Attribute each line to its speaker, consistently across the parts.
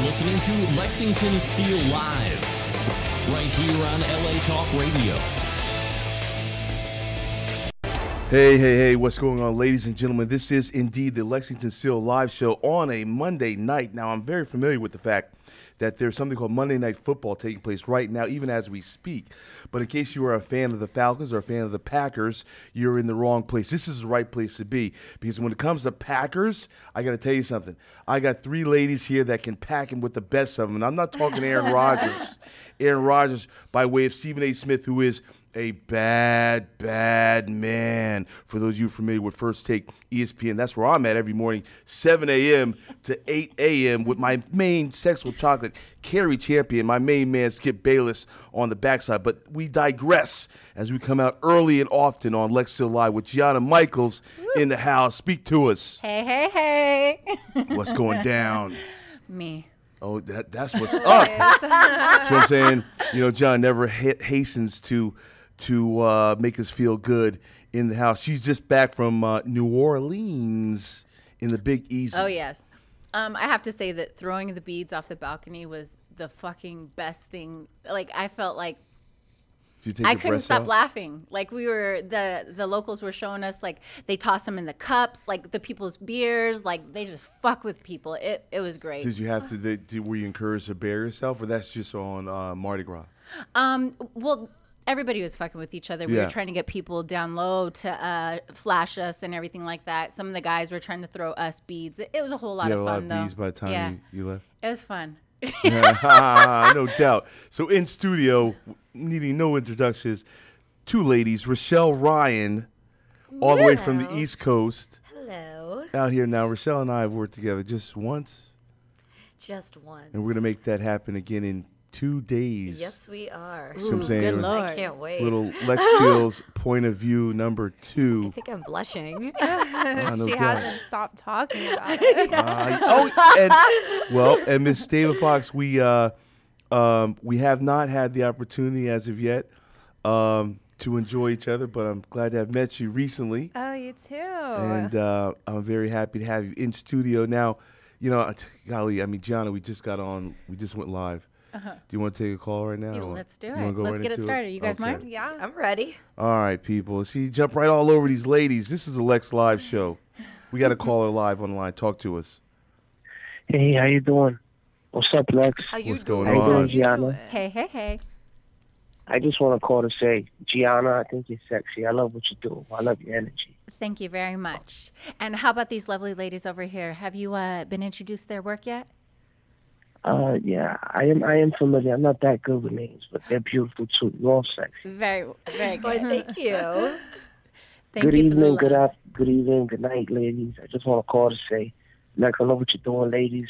Speaker 1: listening to Lexington Steele Live, right here on LA Talk Radio.
Speaker 2: Hey, what's going on, ladies and gentlemen? This is indeed the Lexington Steele Live show on a Monday night. Now, I'm very familiar with the fact that there's something called Monday Night Football taking place right now, even as we speak. But in case you are a fan of the Falcons or a fan of the Packers, you're in the wrong place. This is the right place to be, because when it comes to Packers, I got to tell you something. I got three ladies here that can pack him with the best of them. And I'm not talking Aaron Rodgers. Aaron Rodgers by way of Stephen A. Smith, who is a bad man. For those of you familiar with First Take ESPN, that's where I'm at every morning, 7 a.m. to 8 a.m. with my main sexual chocolate, Carrie Champion, my main man, Skip Bayless, on the backside. But we digress as we come out early and often on Lex Still Live with Gianna Michaels in the house. Speak to us.
Speaker 3: Hey.
Speaker 2: What's going down?
Speaker 3: Me.
Speaker 2: Oh, that's what's up. That's what I'm saying. You know, John never hastens to make us feel good in the house. She's just back from New Orleans in the Big Easy.
Speaker 3: Oh, yes. I have to say that throwing the beads off the balcony was the fucking best thing. Like, I felt like I couldn't stop laughing. Like, we were, the locals were showing us, like, they toss them in the cups, like the people's beers, like they just fuck with people. It was great.
Speaker 2: Did you have to, were you encouraged to bear yourself, or that's just on Mardi Gras?
Speaker 3: Well, everybody was fucking with each other. We were trying to get people down low to flash us and everything like that. Some of the guys were trying to throw us beads. It was a whole lot of fun, though.
Speaker 2: You had a lot of beads by the time you left?
Speaker 3: It was fun.
Speaker 2: No doubt. So in studio, needing no introductions, two ladies, Richelle, Ryan, all the way from the East Coast.
Speaker 4: Hello.
Speaker 2: Out here now. Richelle and I have worked together just once.
Speaker 4: Just once.
Speaker 2: And we're going to make that happen again in 2 days.
Speaker 4: Yes, we are.
Speaker 2: So I'm saying,
Speaker 3: good Lord.
Speaker 4: I can't wait.
Speaker 2: Little Lex Steele's point of view number 2.
Speaker 4: I think I'm blushing.
Speaker 2: No
Speaker 5: She
Speaker 2: doubt.
Speaker 5: hasn't stopped talking about it.
Speaker 2: And Miss Dava Foxx, we have not had the opportunity as of yet to enjoy each other, but I'm glad to have met you recently.
Speaker 5: Oh, you too.
Speaker 2: And I'm very happy to have you in studio. Now, you know, golly, I mean, Gianna, we just went live. Do you want to take a call right now?
Speaker 3: Let's do
Speaker 2: you
Speaker 3: it.
Speaker 2: wanna go
Speaker 3: Let's
Speaker 2: right
Speaker 3: get it
Speaker 2: into
Speaker 3: started. You guys
Speaker 2: Okay.
Speaker 3: mind?
Speaker 5: Yeah.
Speaker 4: I'm ready.
Speaker 2: All right, people. See, jump right all over these ladies. This is a Lex Live show. We got a caller live on the line. Talk to us.
Speaker 6: Hey, how you doing? What's up, Lex?
Speaker 2: What's going
Speaker 6: How you doing,
Speaker 2: on?
Speaker 6: Gianna?
Speaker 3: Hey.
Speaker 6: I just want to call to say, Gianna, I think you're sexy. I love what you do. I love your energy.
Speaker 3: Thank you very much. And how about these lovely ladies over here? Have you been introduced to their work yet?
Speaker 6: Yeah, I am familiar. I'm not that good with names, but they're beautiful too. You're all sexy.
Speaker 3: Very good.
Speaker 4: Boy, thank you.
Speaker 3: Thank
Speaker 6: Good
Speaker 3: you for the
Speaker 6: evening,
Speaker 3: love.
Speaker 6: good evening, good night, ladies. I just want to call to say, Lex, I love what you're doing, ladies.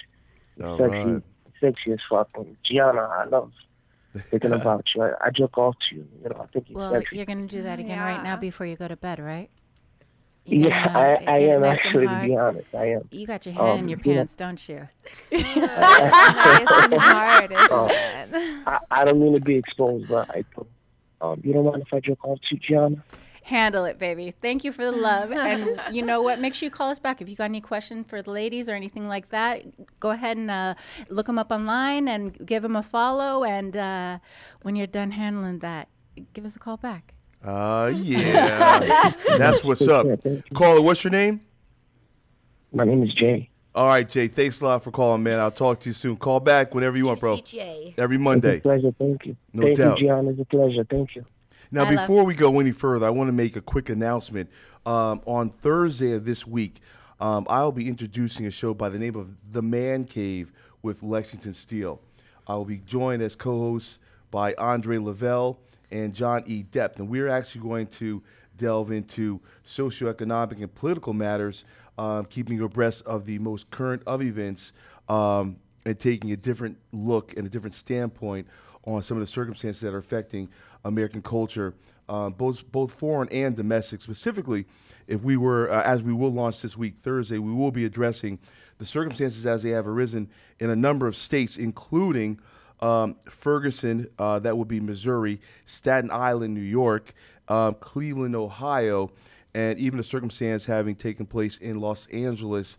Speaker 2: All
Speaker 6: Sexy,
Speaker 2: right.
Speaker 6: sexy as fuck. And Gianna, I love thinking about you. I jerk off to you. You know, I think you're
Speaker 3: Well,
Speaker 6: sexy.
Speaker 3: you're going to do that again right now
Speaker 5: Yeah.
Speaker 3: before you go to bed, right?
Speaker 6: Yeah, I
Speaker 3: get
Speaker 6: am
Speaker 3: nice and
Speaker 6: actually, to
Speaker 3: hard.
Speaker 6: be honest. I am.
Speaker 3: You got your hand in your
Speaker 6: yeah.
Speaker 3: pants, don't you?
Speaker 5: Nice and hard, isn't it?
Speaker 6: I don't mean to be exposed, but I do. You don't mind if I jerk off to you, Gianna?
Speaker 3: Handle it, baby. Thank you for the love. And you know what? Make sure you call us back. If you got any question for the ladies or anything like that, go ahead and look them up online and give them a follow. And when you're done handling that, give us a call back.
Speaker 2: Yeah. That's what's up. Caller, what's your name?
Speaker 6: My name is Jay.
Speaker 2: All right, Jay. Thanks a lot for calling, man. I'll talk to you soon. Call back whenever you want, bro.
Speaker 4: CJ.
Speaker 2: Every
Speaker 6: It's
Speaker 2: Monday.
Speaker 6: a pleasure. Thank you.
Speaker 2: No
Speaker 6: Thank
Speaker 2: doubt.
Speaker 6: you, Gianna. It's a pleasure. Thank you.
Speaker 2: Now,
Speaker 3: I love
Speaker 2: before we go any further, I want to make a quick announcement. On Thursday of this week, I'll be introducing a show by the name of The Man Cave with Lexington Steele. I will be joined as co-hosts by Andre Lavelle and John E. Depp, and we're actually going to delve into socioeconomic and political matters, keeping you abreast of the most current of events, and taking a different look and a different standpoint on some of the circumstances that are affecting American culture, both foreign and domestic. Specifically, if we were, as we will launch this week, Thursday, we will be addressing the circumstances as they have arisen in a number of states, including Ferguson, that would be Missouri, Staten Island, New York, Cleveland, Ohio, and even a circumstance having taken place in Los Angeles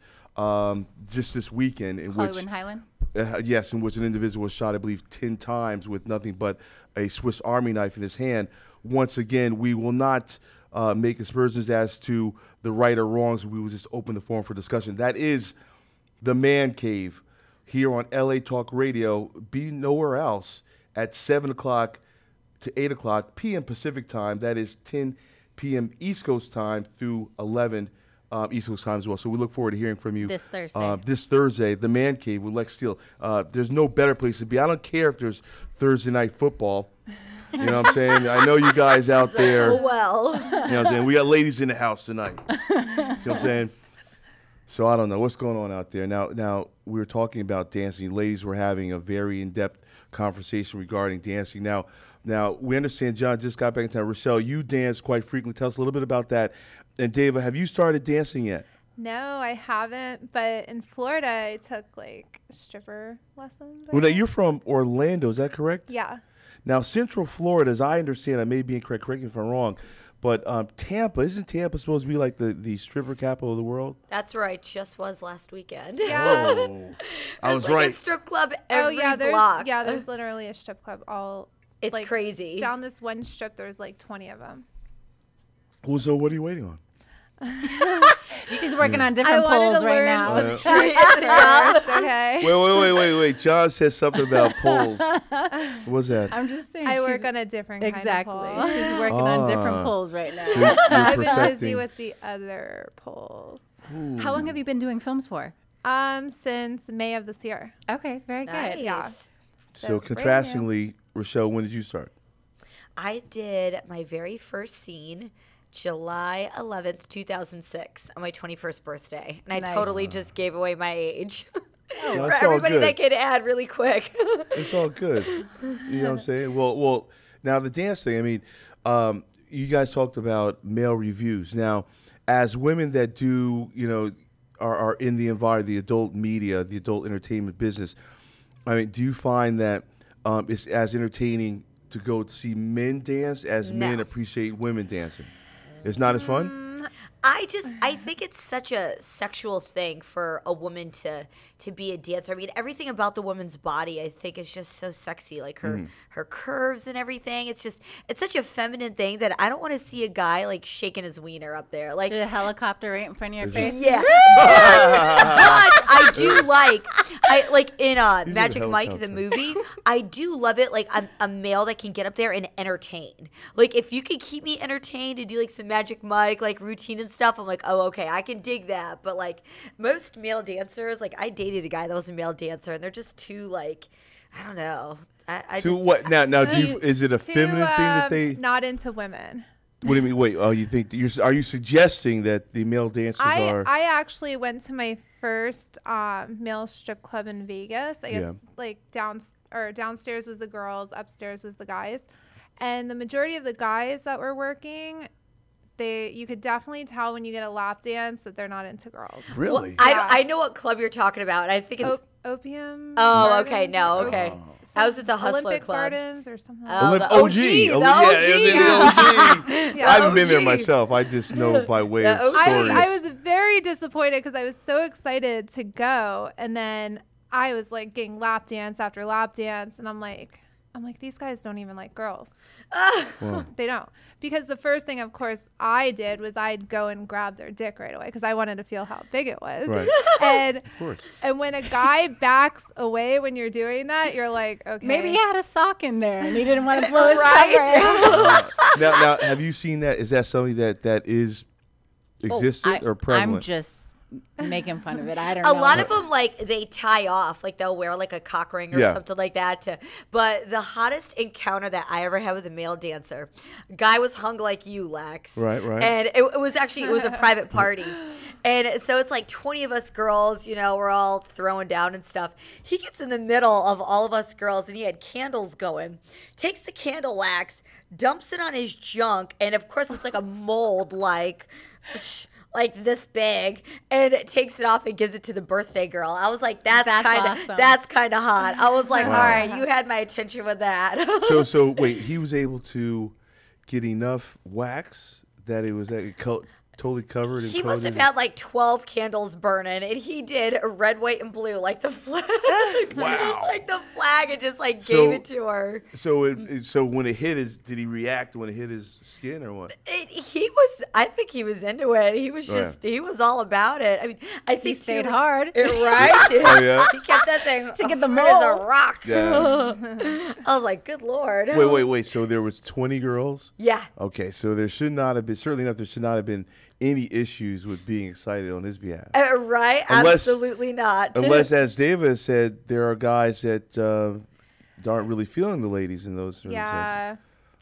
Speaker 2: just this weekend. In
Speaker 3: Hollywood
Speaker 2: which
Speaker 3: and Highland?
Speaker 2: yes, in which an individual was shot, I believe, 10 times with nothing but a Swiss Army knife in his hand. Once again, we will not make aspersions as to the right or wrongs. We will just open the forum for discussion. That is the Man Cave here on LA Talk Radio. Be nowhere else at 7 o'clock to 8 o'clock p.m. Pacific time. That is 10 p.m. East Coast time through 11 East Coast time as well. So we look forward to hearing from you
Speaker 3: this Thursday.
Speaker 2: This Thursday, the Man Cave with Lex Steele. There's no better place to be. I don't care if there's Thursday night football. You know what I'm saying? I know you guys out there.
Speaker 4: Oh, well.
Speaker 2: You know what I'm saying? We got ladies in the house tonight. You know what I'm saying? So I don't know what's going on out there. Now we were talking about dancing. Ladies were having a very in-depth conversation regarding dancing. Now we understand John just got back in town. Richelle, you dance quite frequently. Tell us a little bit about that. And Dava, have you started dancing yet?
Speaker 5: No, I haven't. But in Florida, I took like stripper lessons.
Speaker 2: Well, now you're from Orlando, is that correct?
Speaker 5: Yeah.
Speaker 2: Now, Central Florida, as I understand, I may be incorrect, correct me if I'm wrong, but Tampa, isn't Tampa supposed to be like the stripper capital of the world?
Speaker 4: That's right. Just was last weekend.
Speaker 5: Yeah.
Speaker 2: Oh, I was
Speaker 4: like
Speaker 2: right.
Speaker 4: A strip club every
Speaker 5: block.
Speaker 4: block.
Speaker 5: There's literally a strip club all.
Speaker 4: It's
Speaker 5: like,
Speaker 4: crazy.
Speaker 5: Down this one strip, there's like 20 of them.
Speaker 2: Well, so what are you waiting on?
Speaker 3: She's working on different poles right now.
Speaker 5: Some tricks first, okay.
Speaker 2: Wait. John said something about poles. What's that?
Speaker 3: I'm just saying.
Speaker 5: I work on a different kind of pole.
Speaker 3: She's working on different poles right now.
Speaker 2: So
Speaker 5: I've been busy with the other poles.
Speaker 2: Ooh.
Speaker 3: How long have you been doing films for?
Speaker 5: Since May of this year.
Speaker 3: Okay, very
Speaker 4: Nice.
Speaker 3: good.
Speaker 5: Yeah.
Speaker 2: So contrastingly, Richelle, when did you start?
Speaker 4: I did my very first scene July 11th, 2006 on my 21st birthday. And I totally just gave away my age.
Speaker 2: No,
Speaker 4: For everybody that can add really quick.
Speaker 2: It's all good. You know what I'm saying? Well, now the dance thing, I mean, you guys talked about male reviews. Now, as women that do, are in the environment, the adult media, the adult entertainment business, I mean, do you find that it's as entertaining to go see men dance as men appreciate women dancing? It's not as fun?
Speaker 4: I think it's such a sexual thing for a woman to be a dancer. I mean, everything about the woman's body, I think, is just so sexy. Like her curves and everything. It's such a feminine thing that I don't want to see a guy like shaking his wiener up there. Like
Speaker 3: do a helicopter right in front of your face.
Speaker 4: Yeah, but I do like in Magic Mike the movie. I do love it. Like a male that can get up there and entertain. Like if you could keep me entertained and do like some Magic Mike like routine and stuff, I'm like, oh, okay, I can dig that. But like most male dancers, like I dated a guy that was a male dancer, and they're just too like, I don't know.
Speaker 2: What now? Is it a feminine thing that they
Speaker 5: not into women?
Speaker 2: What do you mean? Wait, you think are you suggesting that the male dancers are?
Speaker 5: I actually went to my first male strip club in Vegas. I guess like downstairs was the girls, upstairs was the guys, and the majority of the guys that were working, you could definitely tell when you get a lap dance that they're not into girls.
Speaker 2: Really?
Speaker 4: Well, I know what club you're talking about. I think it's
Speaker 5: Opium.
Speaker 4: Oh,
Speaker 5: Gardens
Speaker 4: okay, no, okay. I was at the Hustler
Speaker 5: Olympic
Speaker 4: Club.
Speaker 5: Gardens or something.
Speaker 4: Oh,
Speaker 2: the
Speaker 4: the
Speaker 2: OG.
Speaker 4: The OG.
Speaker 2: I haven't been there
Speaker 4: OG.
Speaker 2: myself. I just know by way of
Speaker 4: OG.
Speaker 2: stories.
Speaker 5: I was very disappointed because I was so excited to go, and then I was like getting lap dance after lap dance, and I'm like, these guys don't even like girls.
Speaker 2: Wow.
Speaker 5: They don't. Because the first thing, of course, I did was I'd go and grab their dick right away because I wanted to feel how big it was.
Speaker 2: Right.
Speaker 5: And,
Speaker 2: of course.
Speaker 5: and when a guy backs away when you're doing that, you're like, okay.
Speaker 3: Maybe he had a sock in there and he didn't want to blow his
Speaker 4: Right.
Speaker 3: cover.
Speaker 2: Now, have you seen that? Is that something that is existent or prevalent?
Speaker 3: I'm just making fun of it. I don't know.
Speaker 4: A lot of them, like, they tie off. Like, they'll wear, like, a cock ring or something like that. But the hottest encounter that I ever had with a male dancer, guy was hung like you, Lex.
Speaker 2: Right.
Speaker 4: And it was a private party. And so it's like 20 of us girls, we're all throwing down and stuff. He gets in the middle of all of us girls, and he had candles going. Takes the candle wax, dumps it on his junk, and, of course, it's like a mold, like this big, and it takes it off and gives it to the birthday girl. I was like, that's kind of hot. I was like, all right, you had my attention with that.
Speaker 2: So wait, he was able to get enough wax that it was totally covered.
Speaker 4: He must have had like 12 candles burning, and he did a red, white, and blue, like the flag.
Speaker 2: Wow.
Speaker 4: Like the flag, and just like gave it to her.
Speaker 2: So when it hit did he react when it hit his skin or what?
Speaker 4: I think he was into it. He was he was all about it. I mean, I think
Speaker 3: he stayed hard.
Speaker 4: Right?
Speaker 2: Oh, yeah?
Speaker 4: He kept that thing
Speaker 3: to get the
Speaker 4: hard as a
Speaker 3: mole.
Speaker 4: rock.
Speaker 2: Yeah.
Speaker 4: I was like, good Lord.
Speaker 2: Wait. So there was 20 girls?
Speaker 4: Yeah.
Speaker 2: Okay, so there should not have been, certainly enough, there should not have been any issues with being excited on his behalf.
Speaker 4: Right? Absolutely not.
Speaker 2: Unless, as Dava said, there are guys that aren't really feeling the ladies in those circumstances.
Speaker 5: Yeah.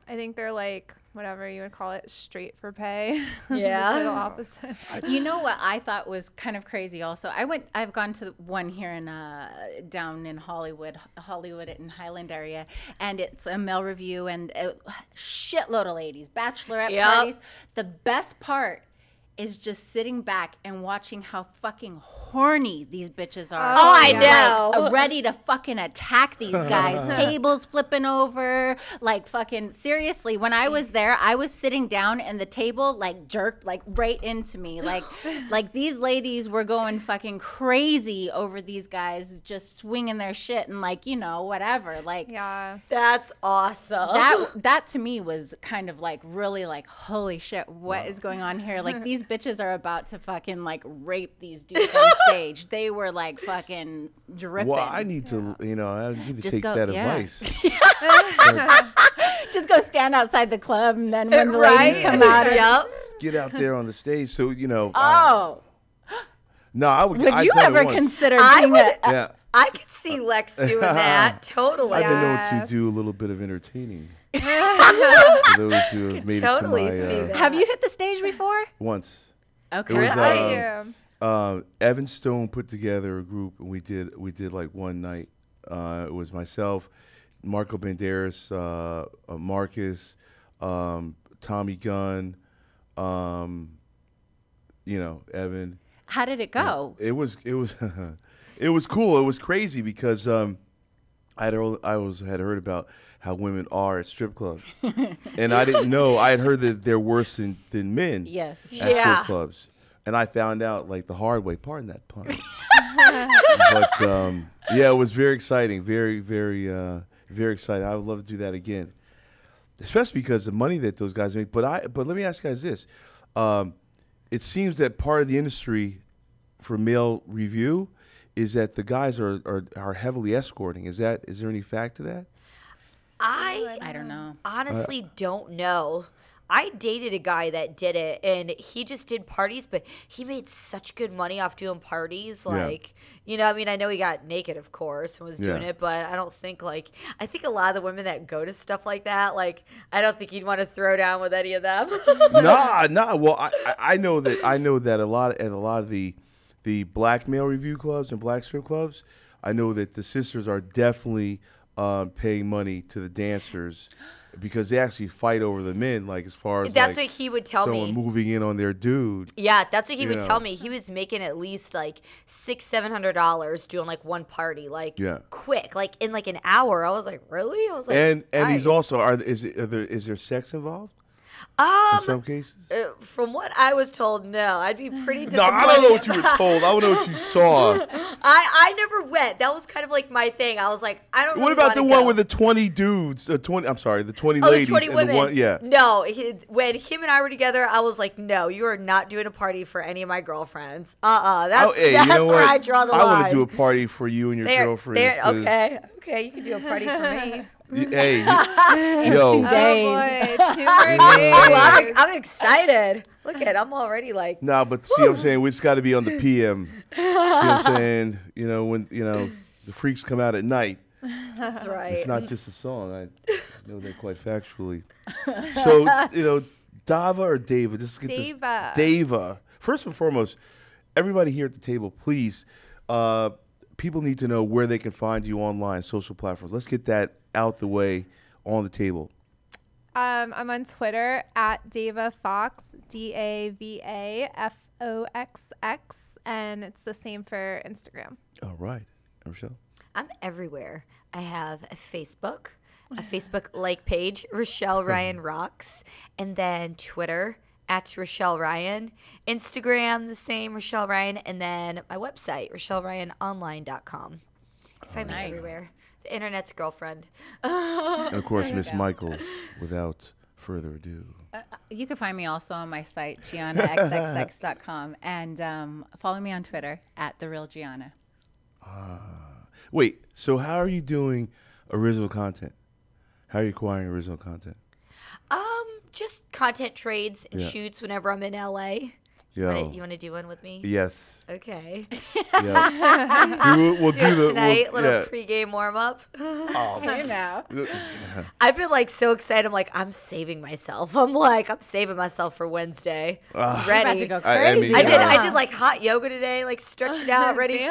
Speaker 5: I think they're like, whatever you would call it, straight for pay.
Speaker 4: Yeah.
Speaker 5: The total opposite.
Speaker 3: You know what I thought was kind of crazy also? I've gone to one here in down in Hollywood in Highland area, and it's a male review and a shitload of ladies, bachelorette parties. The best part is just sitting back and watching how fucking horny these bitches are.
Speaker 4: Oh, I know.
Speaker 3: Like, ready to fucking attack these guys. Tables flipping over. Like, fucking, seriously, when I was there, I was sitting down and the table, like, jerked, like, right into me. Like these ladies were going fucking crazy over these guys, just swinging their shit and, like, you know, whatever. Like,
Speaker 5: Yeah.
Speaker 4: That's awesome.
Speaker 3: that to me was kind of, like, really, like, holy shit, what is going on here? Like, these bitches are about to fucking, like, rape these dudes on stage. They were, like, fucking dripping.
Speaker 2: Well, I need to, I need to
Speaker 3: Just
Speaker 2: take
Speaker 3: go-
Speaker 2: that
Speaker 3: yeah.
Speaker 2: advice.
Speaker 3: Just go stand outside the club, and then when the ladies come out,
Speaker 4: Yep.
Speaker 2: Get out there on the stage. So,
Speaker 3: oh,
Speaker 2: no, I would.
Speaker 3: would you ever consider
Speaker 4: I
Speaker 3: being
Speaker 4: would-
Speaker 2: Yeah.
Speaker 4: I could see Lex doing that. Totally.
Speaker 2: I've been known
Speaker 5: Yes.
Speaker 2: to do a little bit of entertaining. For those who have made
Speaker 4: totally
Speaker 2: it to
Speaker 4: see
Speaker 2: my
Speaker 4: that.
Speaker 3: Have you hit the stage before?
Speaker 2: once.
Speaker 3: Okay.
Speaker 2: It was
Speaker 5: Really?
Speaker 2: Evan Stone put together a group, and we did like one night. It was myself, Marco Banderas, Marcus, Tommy Gunn, Evan.
Speaker 3: How did it go?
Speaker 2: It was it was cool. It was crazy because I had heard about how women are at strip clubs, and I didn't know. I had heard that they're worse than men.
Speaker 3: Yes.
Speaker 2: At
Speaker 4: Yeah.
Speaker 2: strip clubs, and I found out like the hard way. Pardon that pun. But yeah, it was very exciting. Very, very, very exciting. I would love to do that again, especially because the money that those guys make. But let me ask you guys this: it seems that part of the industry for male review is that the guys are heavily escorting. Is there any fact to that?
Speaker 4: I
Speaker 3: don't know.
Speaker 4: honestly don't know. I dated a guy that did it, and he just did parties, but he made such good money off doing parties. Like, I mean, I know he got naked, of course, and was doing it, but I don't think, I think a lot of the women that go to stuff like that, I don't think he'd want to throw down with any of them.
Speaker 2: Nah. Well, I know that a lot of the black male review clubs and black strip clubs, I know that the sisters are definitely paying money to the dancers because they actually fight over the men, as far as
Speaker 4: That's what he would tell me.
Speaker 2: someone moving in on their dude.
Speaker 4: Yeah, that's what he would tell me. He was making at least $600-700 doing one party, quick, in an hour. I was like, really? I was like,
Speaker 2: And
Speaker 4: nice.
Speaker 2: he's also is there sex involved? In some cases?
Speaker 4: From what I was told, no. I'd be pretty disappointed.
Speaker 2: No, I don't know what you were told. I don't know what you saw.
Speaker 4: I never went. That was kind of my thing. I was like, I don't.
Speaker 2: What
Speaker 4: really
Speaker 2: about the
Speaker 4: wanna
Speaker 2: one
Speaker 4: go.
Speaker 2: with the 20 dudes? The 20
Speaker 4: Oh,
Speaker 2: ladies.
Speaker 4: the 20
Speaker 2: and
Speaker 4: women.
Speaker 2: The one, yeah.
Speaker 4: No, when him and I were together, I was like, no, you are not doing a party for any of my girlfrions. That's
Speaker 2: Hey, you know
Speaker 4: where
Speaker 2: what?
Speaker 4: I draw the line.
Speaker 2: I want to do a party for you and your girlfriends. 'cause-
Speaker 4: Okay, you can do a party for me.
Speaker 2: Hey,
Speaker 3: In
Speaker 2: yo.
Speaker 3: 2 days.
Speaker 5: Oh boy, 2 more
Speaker 4: Oh,
Speaker 5: days.
Speaker 4: I'm excited. Look at, I'm already
Speaker 2: Nah, but see what I'm saying? We just got to be on the PM. See what I'm saying? When the freaks come out at night.
Speaker 4: That's right.
Speaker 2: It's not just a song. I know that quite factually. So, Dava or Dava? Just get this.
Speaker 5: Dava.
Speaker 2: Dava. First and foremost, everybody here at the table, please, people need to know where they can find you online, social platforms. Let's get that out the way on the table.
Speaker 5: I'm on Twitter at Dava Foxx, DavaFoxx, and it's the same for Instagram.
Speaker 2: All right. Richelle?
Speaker 4: I'm everywhere. I have a Facebook like page, Richelle Ryan Rocks, and then Twitter at Richelle Ryan. Instagram, the same, Richelle Ryan. And then my website, RichelleRyanOnline.com. Find me everywhere. The internet's girlfriend.
Speaker 2: And of course, Miss Michaels, without further ado.
Speaker 3: You can find me also on my site, GiannaXXX.com. And follow me on Twitter at TheRealGianna.
Speaker 2: Wait, so how are you doing original content? How are you acquiring original content?
Speaker 4: Just content trades and shoots whenever I'm in LA. You want to do one with me?
Speaker 2: Yes.
Speaker 4: Okay.
Speaker 2: Yeah. We'll do
Speaker 4: tonight. Little pregame warm up.
Speaker 3: Oh, hey now.
Speaker 4: I've been like so excited. I'm like, I'm saving myself. I'm saving myself for Wednesday. I'm ready.
Speaker 3: About to go crazy.
Speaker 4: I did like hot yoga today, like stretching out, ready for you.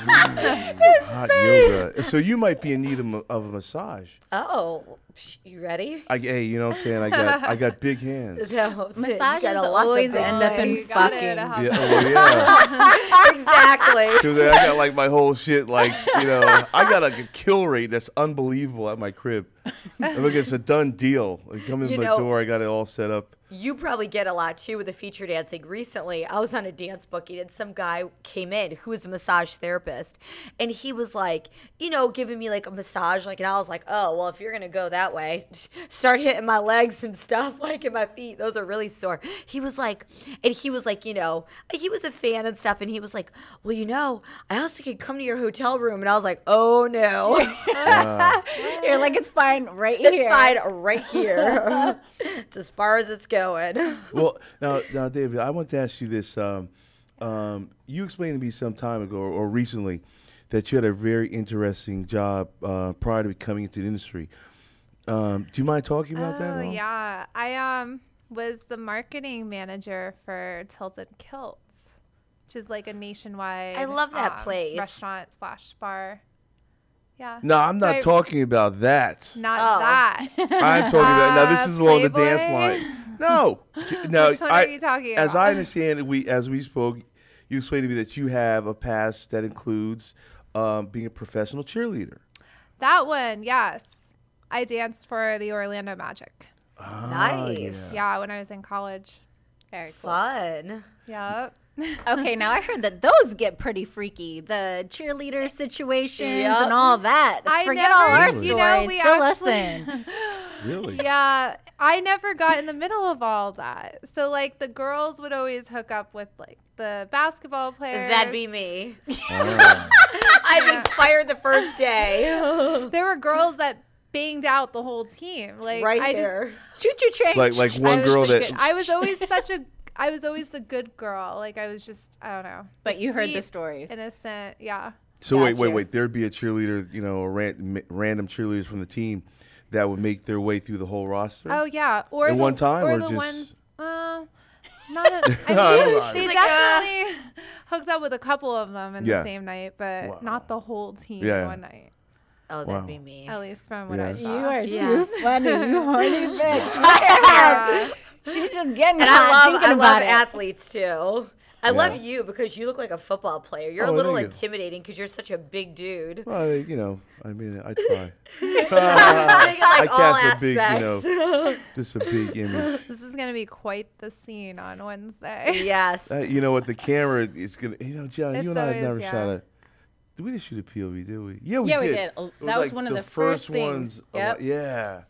Speaker 2: Hot yoga. So you might be in need of a massage.
Speaker 4: Oh, you ready?
Speaker 2: Hey, you know what I'm saying? I got big hands.
Speaker 4: No,
Speaker 3: massages always end up in fucking.
Speaker 2: Yeah, yeah.
Speaker 4: Exactly.
Speaker 2: Because I got like my whole shit, like, you know, I got like a kill rate that's unbelievable at my crib. Look, it's a done deal. Like, come in my door, I got it all set up.
Speaker 4: You probably get a lot too with the feature dancing. Recently, I was on a dance booking and some guy came in who was a massage therapist, and he was like, you know, giving me like a massage, like, and I was like, oh, well, if you're gonna go that way, start hitting my legs and stuff, like, and my feet, those are really sore. He was like, you know, he was a fan and stuff, and he was like, well, you know, I also could come to your hotel room, and I was like, oh no.
Speaker 3: You're like, it's fine right here.
Speaker 4: It's fine right here. It's as far as it's going.
Speaker 2: Well, now, David, I want to ask you this. You explained to me some time ago or recently that you had a very interesting job prior to coming into the industry. Do you mind talking about that?
Speaker 5: Oh, yeah. I was the marketing manager for Tilted Kilts, which is like a nationwide
Speaker 4: I love that place.
Speaker 5: restaurant/bar. Yeah.
Speaker 2: No, I'm not talking about that.
Speaker 5: Not that.
Speaker 2: I'm talking about now. This is along the dance line. No.
Speaker 5: Which one are you talking about?
Speaker 2: As I understand it, as we spoke, you explained to me that you have a past that includes being a professional cheerleader.
Speaker 5: That one, yes. I danced for the Orlando Magic.
Speaker 4: Nice.
Speaker 5: Yeah, when I was in college.
Speaker 3: Very cool.
Speaker 4: Fun.
Speaker 5: Yep.
Speaker 3: Okay, now I heard that those get pretty freaky. The cheerleader situations and all that. Forget all our stories.
Speaker 5: You know, we
Speaker 3: Fill us in.
Speaker 2: Really?
Speaker 5: Yeah, I never got in the middle of all that. So, like, the girls would always hook up with, like, the basketball players.
Speaker 4: That'd be me. I'd be fired the first day.
Speaker 5: There were girls that banged out the whole team. Like,
Speaker 4: right here.
Speaker 3: Choo-choo train.
Speaker 2: Like one girl that...
Speaker 5: I was always the good girl. Like, I was just, I don't know.
Speaker 3: But you heard the
Speaker 5: sweet,
Speaker 3: stories.
Speaker 5: Innocent, yeah.
Speaker 2: So wait. There'd be a cheerleader, you know, random cheerleaders from the team that would make their way through the whole roster?
Speaker 5: Oh, yeah. Or
Speaker 2: at one time, or
Speaker 5: the
Speaker 2: just...
Speaker 5: ones, not that, I mean, they definitely hooked up with a couple of them in the same night, but not the whole team one night.
Speaker 4: Oh, that'd be me.
Speaker 5: At least from what I saw.
Speaker 3: You are too funny, you horny bitch. She's just getting
Speaker 4: I love athletes too. I love you because you look like a football player. You're a little intimidating because you're such a big dude.
Speaker 2: Well, you know, I mean, I try.
Speaker 4: I
Speaker 2: cast a big, you know, just a big image.
Speaker 5: This is going to be quite the scene on Wednesday.
Speaker 4: Yes.
Speaker 2: You know what, the camera is going to, you know, Gianna, you and I have never shot a, did we just shoot a POV, did we? Yeah, we did.
Speaker 3: That was one of the first
Speaker 2: ones.
Speaker 3: Yep.
Speaker 2: Yeah.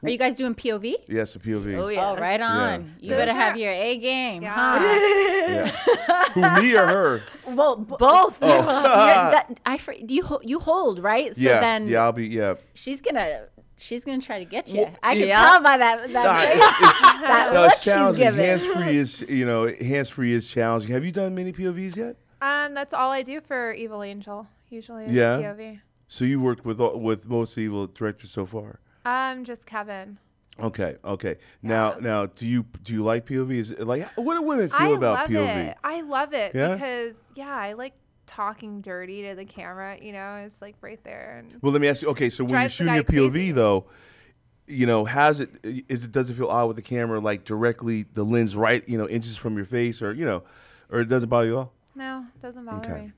Speaker 3: Are you guys doing POV?
Speaker 2: Yes, a POV.
Speaker 3: Oh, yeah. Oh, right on. You better have your A game.
Speaker 5: Yeah.
Speaker 3: Huh?
Speaker 2: Who, me or her?
Speaker 3: Well, both. You hold, right? So then
Speaker 2: I'll be,
Speaker 3: She's gonna try to get you. Well, I can tell by that look she's giving.
Speaker 2: Hands-free is challenging. Have you done many POVs yet?
Speaker 5: That's all I do for Evil Angel. Usually, POV.
Speaker 2: So you worked with most evil directors so far?
Speaker 5: Just Kevin.
Speaker 2: Okay. Now, do you like POV? Is it like, what do women feel about POV?
Speaker 5: I love it because I like talking dirty to the camera. You know, it's like right there. And
Speaker 2: well, let me ask you. Okay, so when you're shooting your POV though, you know, does it feel odd with the camera like directly the lens right, you know, inches from your face, or you know, or it doesn't bother you at all?
Speaker 5: No, it doesn't bother me.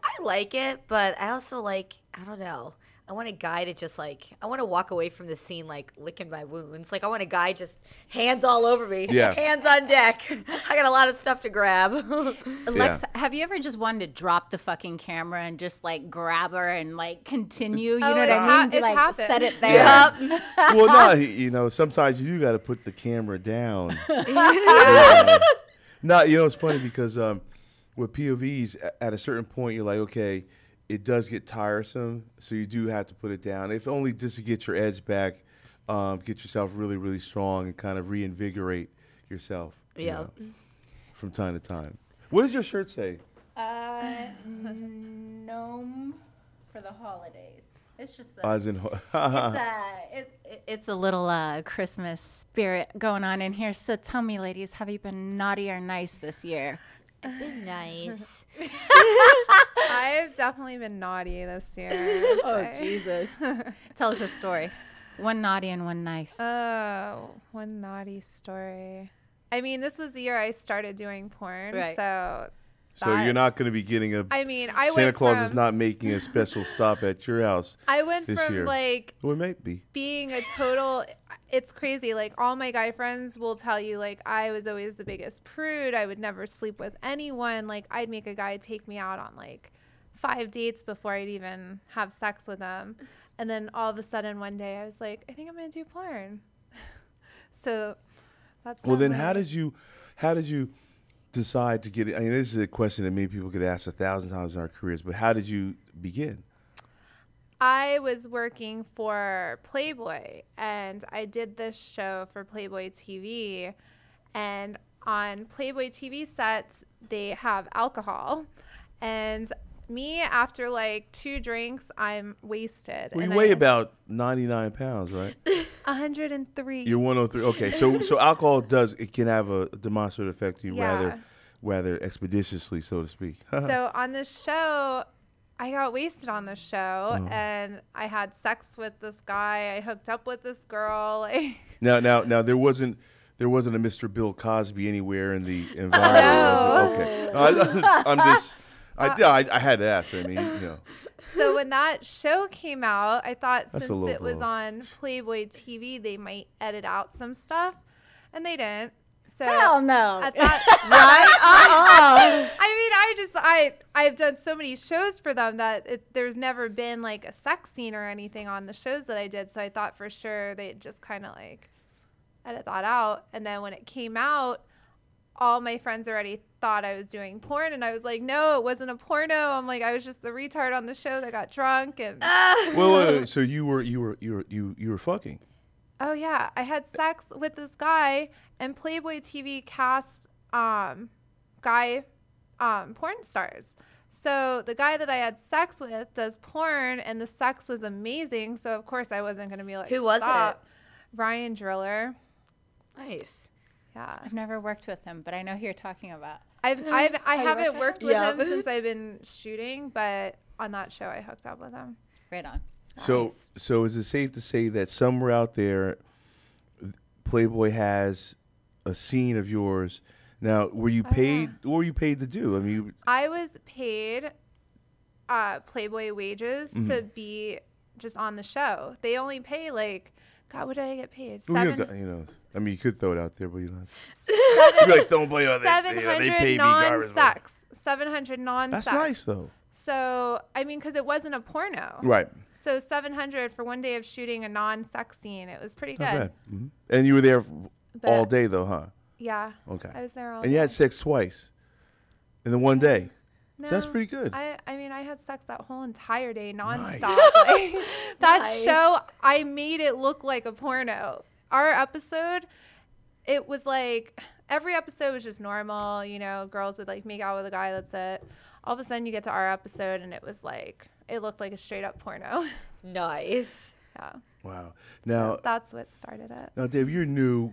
Speaker 4: I like it, but I also like, I don't know. I want a guy to just like, I want to walk away from the scene like licking my wounds. Like I want a guy just hands all over me, hands on deck. I got a lot of stuff to grab.
Speaker 3: Alexa, have you ever just wanted to drop the fucking camera and just like grab her and like continue? You know what I mean? To, like,
Speaker 5: happened.
Speaker 3: set it there. Yeah.
Speaker 2: Well, no, you know, sometimes you do got to put the camera down. No, you know, it's funny because with POVs, at a certain point, you're like, okay, it does get tiresome, so you do have to put it down. If only just to get your edge back, get yourself really, really strong and kind of reinvigorate yourself. You know, from time to time. What does your shirt say?
Speaker 3: Gnome for the holidays. It's just it's a little Christmas spirit going on in here. So tell me, ladies, have you been naughty or nice this year?
Speaker 4: I've been nice.
Speaker 5: I've definitely been naughty this year.
Speaker 3: Oh, Jesus. Tell us a story. One naughty and one nice.
Speaker 5: Oh, one naughty story. I mean, this was the year I started doing porn,
Speaker 3: right.
Speaker 2: So you're not going to be getting Santa Claus is not making a special stop at your house.
Speaker 5: I went
Speaker 2: this
Speaker 5: from
Speaker 2: year.
Speaker 5: like
Speaker 2: well, it might be
Speaker 5: being a total. It's crazy. Like all my guy friends will tell you, like I was always the biggest prude. I would never sleep with anyone. Like I'd make a guy take me out on like 5 dates before I'd even have sex with him, and then all of a sudden one day I was like, I think I'm going to do porn. So that's
Speaker 2: well. Then how did you decide to get it? I mean, this is a question that many people get asked 1,000 times in our careers, but how did you begin?
Speaker 5: I was working for Playboy, and I did this show for Playboy TV, and on Playboy TV sets, they have alcohol, and me, after like 2 drinks, I'm wasted.
Speaker 2: Well, you weigh about 99 pounds, right?
Speaker 5: 103.
Speaker 2: You're 103. Okay, so alcohol can have a demonstrative effect on you rather expeditiously, so to speak.
Speaker 5: So on the show, I got wasted on the show, and I had sex with this guy. I hooked up with this girl.
Speaker 2: Now there wasn't a Mr. Bill Cosby anywhere in the environment.
Speaker 5: No.
Speaker 2: Okay, I had to ask. I mean, you know.
Speaker 5: So when that show came out, I thought
Speaker 2: That's
Speaker 5: since it was on Playboy TV, they might edit out some stuff, and they didn't. So
Speaker 3: hell no.
Speaker 5: At that,
Speaker 3: right?
Speaker 5: I mean, I've done so many shows for them that there's never been like a sex scene or anything on the shows that I did. So I thought for sure they'd just kind of like edit that out. And then when it came out, all my friends already thought I was doing porn, and I was like, no, it wasn't a porno. I'm like, I was just the retard on the show that got drunk. And
Speaker 2: wait, so you were fucking?
Speaker 5: Oh yeah, I had sex with this guy, and Playboy TV cast guy porn stars. So the guy that I had sex with does porn, and the sex was amazing. So of course I wasn't gonna be like,
Speaker 4: who was it?
Speaker 5: Ryan Driller.
Speaker 4: Nice.
Speaker 5: Yeah,
Speaker 3: I've never worked with him, but I know who you're talking about.
Speaker 5: I haven't worked with him since I've been shooting, but on that show I hooked up with him.
Speaker 3: Right on.
Speaker 2: So is it safe to say that somewhere out there, Playboy has a scene of yours? Now, were you paid? What were you paid to do? I mean,
Speaker 5: I was paid Playboy wages to be just on the show. They only pay like, God, what did I get paid?
Speaker 2: I mean, you could throw it out there, but you know, you're like, don't play on that.
Speaker 5: 700
Speaker 2: they pay
Speaker 5: non-sex. 700 non-sex.
Speaker 2: That's nice though.
Speaker 5: So I mean, because it wasn't a porno,
Speaker 2: right?
Speaker 5: So 700 for one day of shooting a non-sex scene. It was pretty good.
Speaker 2: Mm-hmm. And you were there all day though, huh?
Speaker 5: Yeah.
Speaker 2: Okay.
Speaker 5: I was there all day.
Speaker 2: And you had sex twice in the one day.
Speaker 5: No,
Speaker 2: so that's pretty good.
Speaker 5: I mean, I had sex that whole entire day nonstop.
Speaker 2: Nice.
Speaker 5: Like, that show, I made it look like a porno. Our episode, it was like every episode was just normal. You know, girls would like make out with a guy. That's it. All of a sudden, you get to our episode, and it was like it looked like a straight up porno.
Speaker 4: Nice.
Speaker 5: Yeah.
Speaker 2: Wow. Now
Speaker 5: so that's what started it.
Speaker 2: Now, Dave, you're new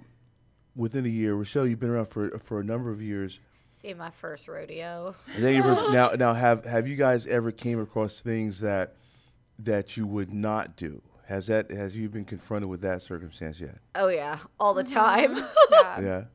Speaker 2: within a year. Richelle, you've been around for a number of years.
Speaker 4: See, my first rodeo.
Speaker 2: And then now have you guys ever came across things that you would not do? Has you been confronted with that circumstance yet?
Speaker 4: Oh yeah, all the time.
Speaker 2: Yeah.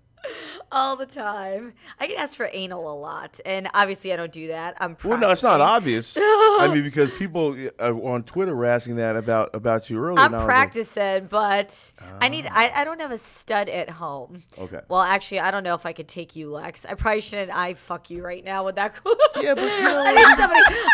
Speaker 4: All the time. I get asked for anal a lot, and obviously I don't do that. I'm practicing.
Speaker 2: Well, no, it's not obvious. I mean, because people on Twitter were asking that about you earlier.
Speaker 4: I'm practicing, but I don't have a stud at home.
Speaker 2: Okay.
Speaker 4: Well, actually, I don't know if I could take you, Lex. I probably shouldn't. I fuck you right now with that.
Speaker 2: Yeah, but
Speaker 4: I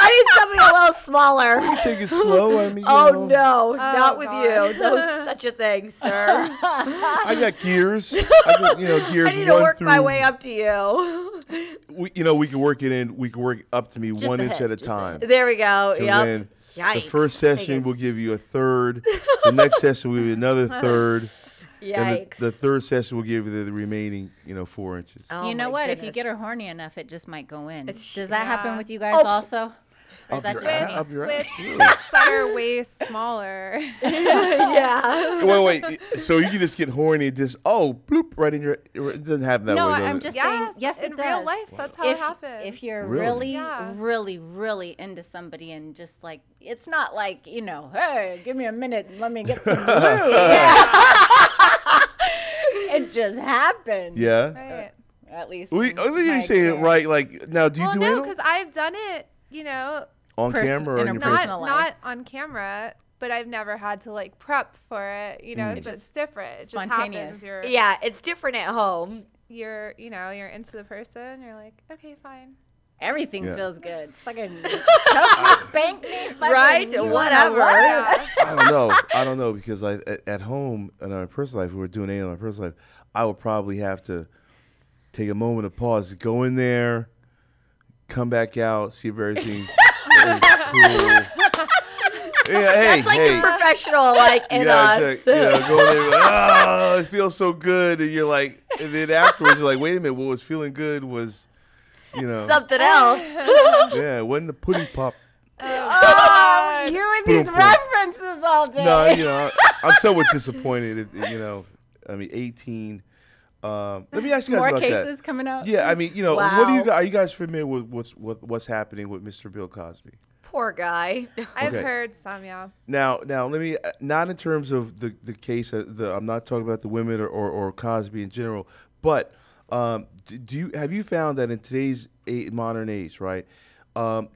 Speaker 4: need somebody a little smaller.
Speaker 2: You take it slow. I mean,
Speaker 4: no, not with you. No such a thing, sir.
Speaker 2: I got gears. Gears.
Speaker 4: I need to work my way up to you.
Speaker 2: We can work it in. We can work up to me just 1 inch at a time.
Speaker 4: There we go.
Speaker 2: So then the first session will give you a third. The next session will give you another third.
Speaker 4: Yikes.
Speaker 2: And the third session will give you the remaining, 4 inches.
Speaker 3: Oh, you know what? Goodness. If you get her horny enough, it just might go in. Does that happen with you guys also? Or is that just me?
Speaker 5: With tits that are way smaller.
Speaker 4: Yeah.
Speaker 2: Wait. So you can just get horny, just bloop right in your. It doesn't happen that way.
Speaker 3: No, I'm just saying. Yes, it
Speaker 5: in
Speaker 3: does.
Speaker 5: real life, that's how it happens.
Speaker 3: If you're really into somebody and just like, it's not like hey, give me a minute and let me get some glue. It just happened.
Speaker 2: Yeah.
Speaker 5: Right.
Speaker 3: At least.
Speaker 2: You say it right. Like now, do you do it?
Speaker 5: No, because I've done it.
Speaker 2: On camera or in your
Speaker 3: personal life?
Speaker 5: Not on camera, but I've never had to like prep for it. It's different. It
Speaker 3: spontaneous.
Speaker 5: Just happens.
Speaker 4: Yeah, it's different at home.
Speaker 5: You're into the person. You're like, okay, fine.
Speaker 3: Everything feels good. Fucking choke me, spank me,
Speaker 4: right? Whatever.
Speaker 2: I don't know because at home in our personal life, we were doing anal in my personal life. I would probably have to take a moment of pause, go in there, come back out, see if everything's cool.
Speaker 4: That's like the professional, in us.
Speaker 2: Go in there, it feels so good, and you're like, and then afterwards you're like, wait a minute, what was feeling good was,
Speaker 4: something else.
Speaker 2: Yeah, it wasn't the pudding pop.
Speaker 3: Oh, you and these references all day.
Speaker 2: No, I'm somewhat disappointed. 18. Let me ask you guys about that.
Speaker 3: More cases coming out.
Speaker 2: Yeah,
Speaker 4: wow.
Speaker 2: Are you guys familiar with what's happening with Mr. Bill Cosby?
Speaker 4: Poor guy.
Speaker 5: I've heard some, yeah.
Speaker 2: Now, let me not in terms of the case. I'm not talking about the women or Cosby in general, but have you found that in today's modern age, right? Are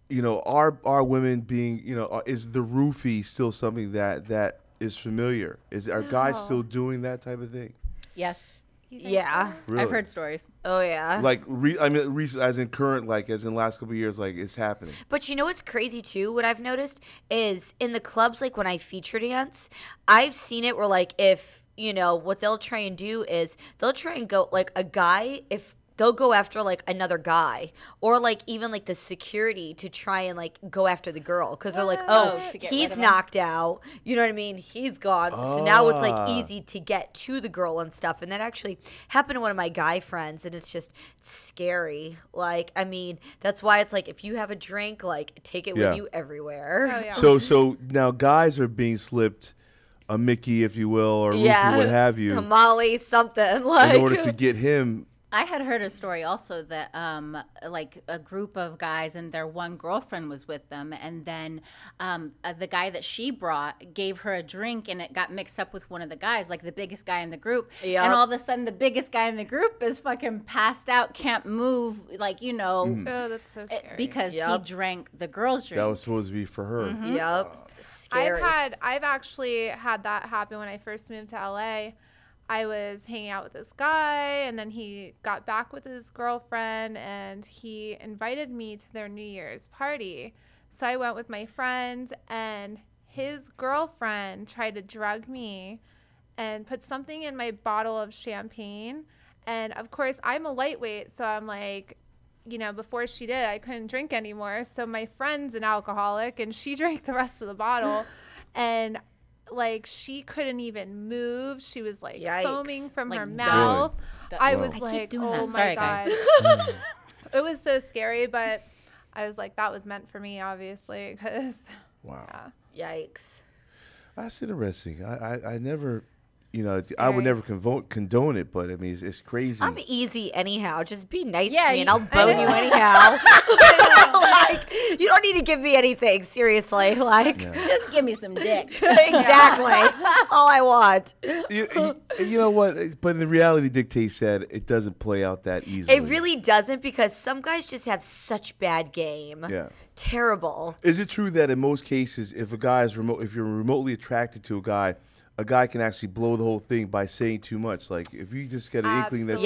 Speaker 2: women being, is the roofie still something that is familiar? Are guys still doing that type of thing?
Speaker 3: Yes.
Speaker 4: Yeah.
Speaker 2: Really?
Speaker 3: I've heard stories.
Speaker 4: Oh, yeah.
Speaker 2: Like, recent, as in current, as in the last couple of years, it's happening.
Speaker 4: But what's crazy, too, what I've noticed is in the clubs, when I feature dance, I've seen it where, if, what they'll try and do is they'll try and go, a guy, if they'll go after another guy or even the security to try and go after the girl because they're he's knocked out, you know what I mean, he's gone, so now it's easy to get to the girl and stuff. And that actually happened to one of my guy friends, and it's just scary. That's why it's if you have a drink, take it with you everywhere.
Speaker 5: Oh, yeah.
Speaker 2: So now guys are being slipped a Mickey, if you will, or Luffy, what have you,
Speaker 4: a Molly, something
Speaker 2: in order to get him.
Speaker 3: I had heard a story also that a group of guys and their one girlfriend was with them, and then the guy that she brought gave her a drink and it got mixed up with one of the guys, the biggest guy in the group. Yep. And all of a sudden the biggest guy in the group is fucking passed out, can't move,
Speaker 5: Oh, that's so scary.
Speaker 3: Because he drank the girl's drink.
Speaker 2: That was supposed to be for her.
Speaker 4: Mm-hmm. Yep. Scary.
Speaker 5: I've actually had that happen when I first moved to LA. I was hanging out with this guy, and then he got back with his girlfriend, and he invited me to their New Year's party. So I went with my friend, and his girlfriend tried to drug me and put something in my bottle of champagne. And, of course, I'm a lightweight, so I'm before she did, I couldn't drink anymore. So my friend's an alcoholic, and she drank the rest of the bottle. And she couldn't even move. She was foaming from her mouth. I was oh my God. It was so scary, but I was that was meant for me, obviously, because
Speaker 2: wow.
Speaker 4: Yeah. Yikes.
Speaker 2: That's interesting. I never I would never condone it, but I mean, it's crazy.
Speaker 4: I'm easy anyhow. Just be nice to me, and I'll bone you anyhow. Like, you don't need to give me anything. Seriously,
Speaker 3: just give me some dick.
Speaker 4: Exactly. That's all I want.
Speaker 2: You know what? But the reality dictates that it doesn't play out that easily.
Speaker 4: It really doesn't, because some guys just have such bad game.
Speaker 2: Yeah.
Speaker 4: Terrible.
Speaker 2: Is it true that in most cases, if you're remotely attracted to a guy can actually blow the whole thing by saying too much? Like, if you just get an inkling that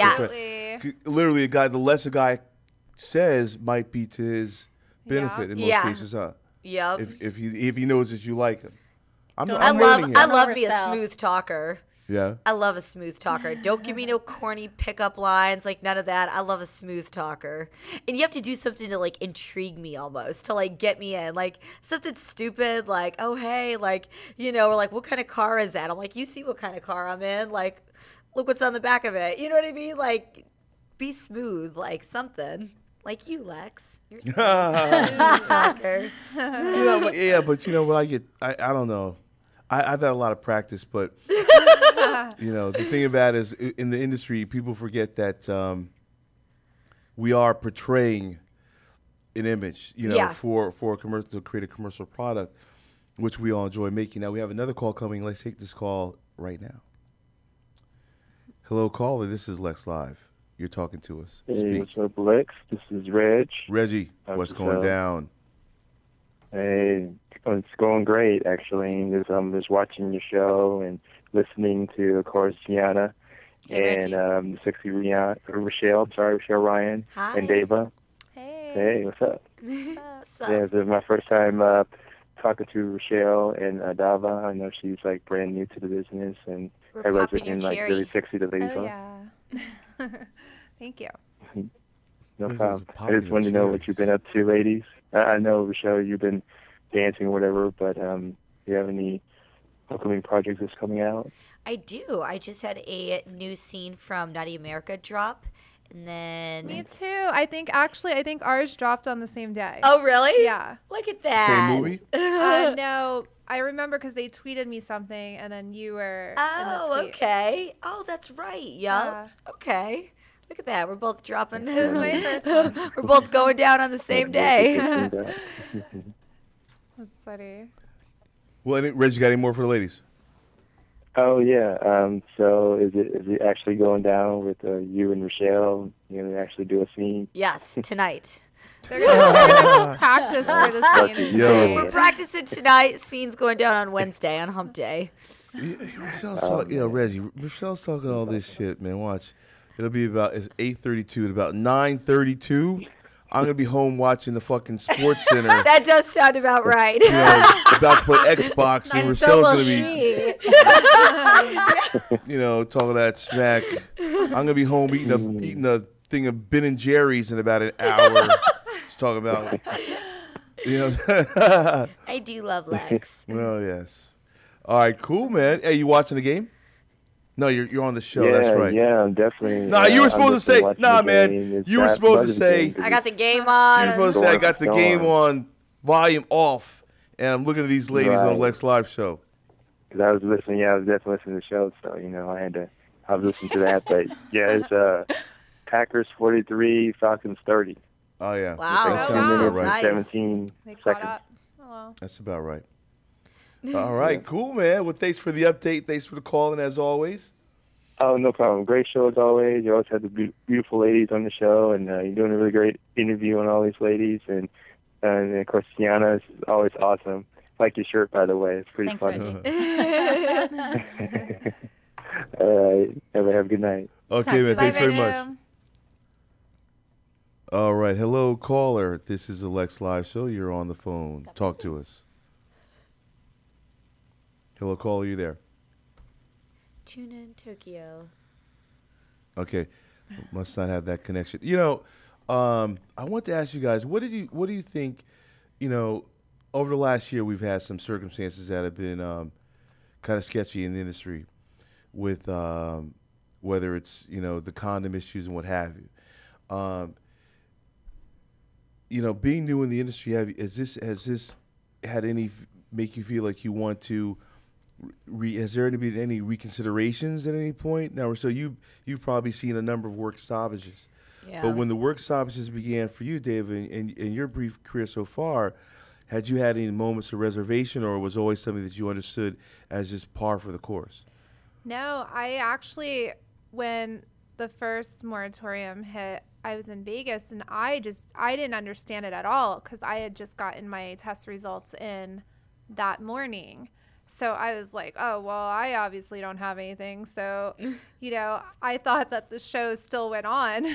Speaker 2: literally the less a guy says might be to his benefit in most cases, huh?
Speaker 4: Yep.
Speaker 2: If he knows that you like him.
Speaker 4: I love me a smooth talker.
Speaker 2: Yeah.
Speaker 4: I love a smooth talker. Don't give me no corny pickup lines, like none of that. I love a smooth talker. And you have to do something to like intrigue me almost, to like get me in. Like something stupid, like, oh hey, like, or like, what kind of car is that? I'm like, you see what kind of car I'm in? Like, look what's on the back of it. You know what I mean? Like, be smooth, like something. Like you, Lex. You're smooth talker.
Speaker 2: But when I don't know. I've had a lot of practice, but the thing about it is, in the industry, people forget that we are portraying an image, for a commercial, to create a commercial product, which we all enjoy making. Now we have another call coming. Let's take this call right now. Hello, caller. This is Lex Live. You're talking to us.
Speaker 7: Hey,
Speaker 2: Speak.
Speaker 7: what's up, Lex? This is Reg.
Speaker 2: Reggie, what's going down?
Speaker 7: Hey, it's going great, actually. I'm just watching your show and listening to, of course, Gianna and the sexy Richelle Ryan.
Speaker 4: Hi.
Speaker 7: And Dava. Hey, what's up?
Speaker 4: What's up?
Speaker 7: Yeah, this is my first time talking to Richelle and Dava. I know she's like brand new to the business, and everybody's looking like really sexy to ladies.
Speaker 5: Yeah. Thank you.
Speaker 7: No problem. I just wanted to know what you've been up to, ladies. I know, Richelle, you've been dancing or whatever, but do you have any upcoming projects that's coming out?
Speaker 4: I do. I just had a new scene from Naughty America drop, and then...
Speaker 5: Me too. I think ours dropped on the same day.
Speaker 4: Oh, really?
Speaker 5: Yeah.
Speaker 4: Look at that.
Speaker 2: Same movie?
Speaker 5: No. I remember because they tweeted me something, and then you were in the tweet.
Speaker 4: Okay. Oh, that's right. Yeah. Okay. Look at that. We're both dropping.
Speaker 5: It was my first one.
Speaker 4: We're both going down on the same day.
Speaker 5: That's funny.
Speaker 2: Well, Reggie, got any more for the ladies?
Speaker 7: Oh, yeah. So is it actually going down with you and Richelle? You going to actually do a scene?
Speaker 4: Yes, tonight.
Speaker 5: They're gonna practice for the scene.
Speaker 4: We're practicing tonight. Scene's going down on Wednesday, on Hump Day.
Speaker 2: Richelle's talking, Reggie. Richelle's talking all this shit, man. Watch. It's 8:32. At about 9:32, I'm gonna be home watching the fucking Sports Center.
Speaker 4: That does sound about right.
Speaker 2: About to play Xbox, and Richelle's gonna be, talking that smack. I'm gonna be home eating a thing of Ben and Jerry's in about an hour. Just talking about,
Speaker 4: I do love Lex.
Speaker 2: Well, yes. All right, cool, man. Hey, you watching the game? No, you're on the show.
Speaker 7: Yeah,
Speaker 2: that's right.
Speaker 7: Yeah, I'm definitely.
Speaker 2: Nah, you were supposed to say. Nah, man. You were supposed to say.
Speaker 4: I got the game on.
Speaker 2: You were supposed to say I got the game on volume off, and I'm looking at these ladies on the Lex Live show.
Speaker 7: Because I was listening. Yeah, I was definitely listening to the show, so I was listening to that. But yeah, it's Packers 43, Falcons 30.
Speaker 2: Oh yeah.
Speaker 4: Wow.
Speaker 2: Sounds about right.
Speaker 7: 17 seconds.
Speaker 2: That's about right. All right, cool, man. Well, thanks for the update. Thanks for the call, and as always.
Speaker 7: Oh, no problem. Great show as always. You always have the beautiful ladies on the show, and you're doing a really great interview on all these ladies. And of course, Gianna is always awesome. I like your shirt, by the way. It's pretty funny. All right. Have a good night.
Speaker 2: Okay, man. Thanks very much. All right. Hello, caller. This is the Lex Live Show. You're on the phone. Talk to us. Hello, caller. Are you there?
Speaker 4: Tune in Tokyo.
Speaker 2: Okay. Must not have that connection. I want to ask you guys, what do you think, over the last year we've had some circumstances that have been kind of sketchy in the industry with whether it's, the condom issues and what have you. Being new in the industry, has this had any make you feel like you want to has there been any reconsiderations at any point? Now, so you've probably seen a number of work stoppages.
Speaker 4: Yeah.
Speaker 2: But when the work stoppages began for you, David, in your brief career so far, had you had any moments of reservation, or was always something that you understood as just par for the course?
Speaker 5: No, I actually, when the first moratorium hit, I was in Vegas, and I didn't understand it at all because I had just gotten my test results in that morning. So I was like, oh, well, I obviously don't have anything. So, I thought that the show still went on.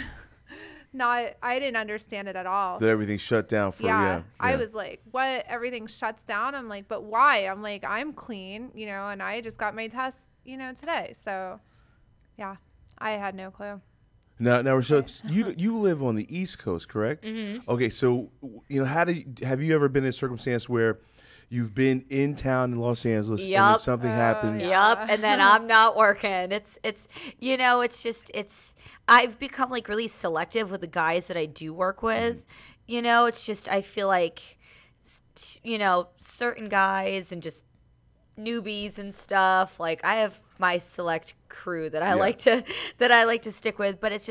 Speaker 5: I didn't understand it at all.
Speaker 2: That everything shut down for
Speaker 5: yeah. I was like, what? Everything shuts down? I'm like, but why? I'm like, I'm clean, and I just got my test, today. So, yeah, I had no clue.
Speaker 2: Now, Richelle, you live on the East Coast, correct?
Speaker 4: Mm-hmm.
Speaker 2: Okay, so have you ever been in a circumstance where you've been in town in Los Angeles and then something happens?
Speaker 4: Yep, and then I'm not working. I've become like really selective with the guys that I do work with. It's just I feel like certain guys and just newbies and stuff. Like I have my select crew that I like to stick with, but it's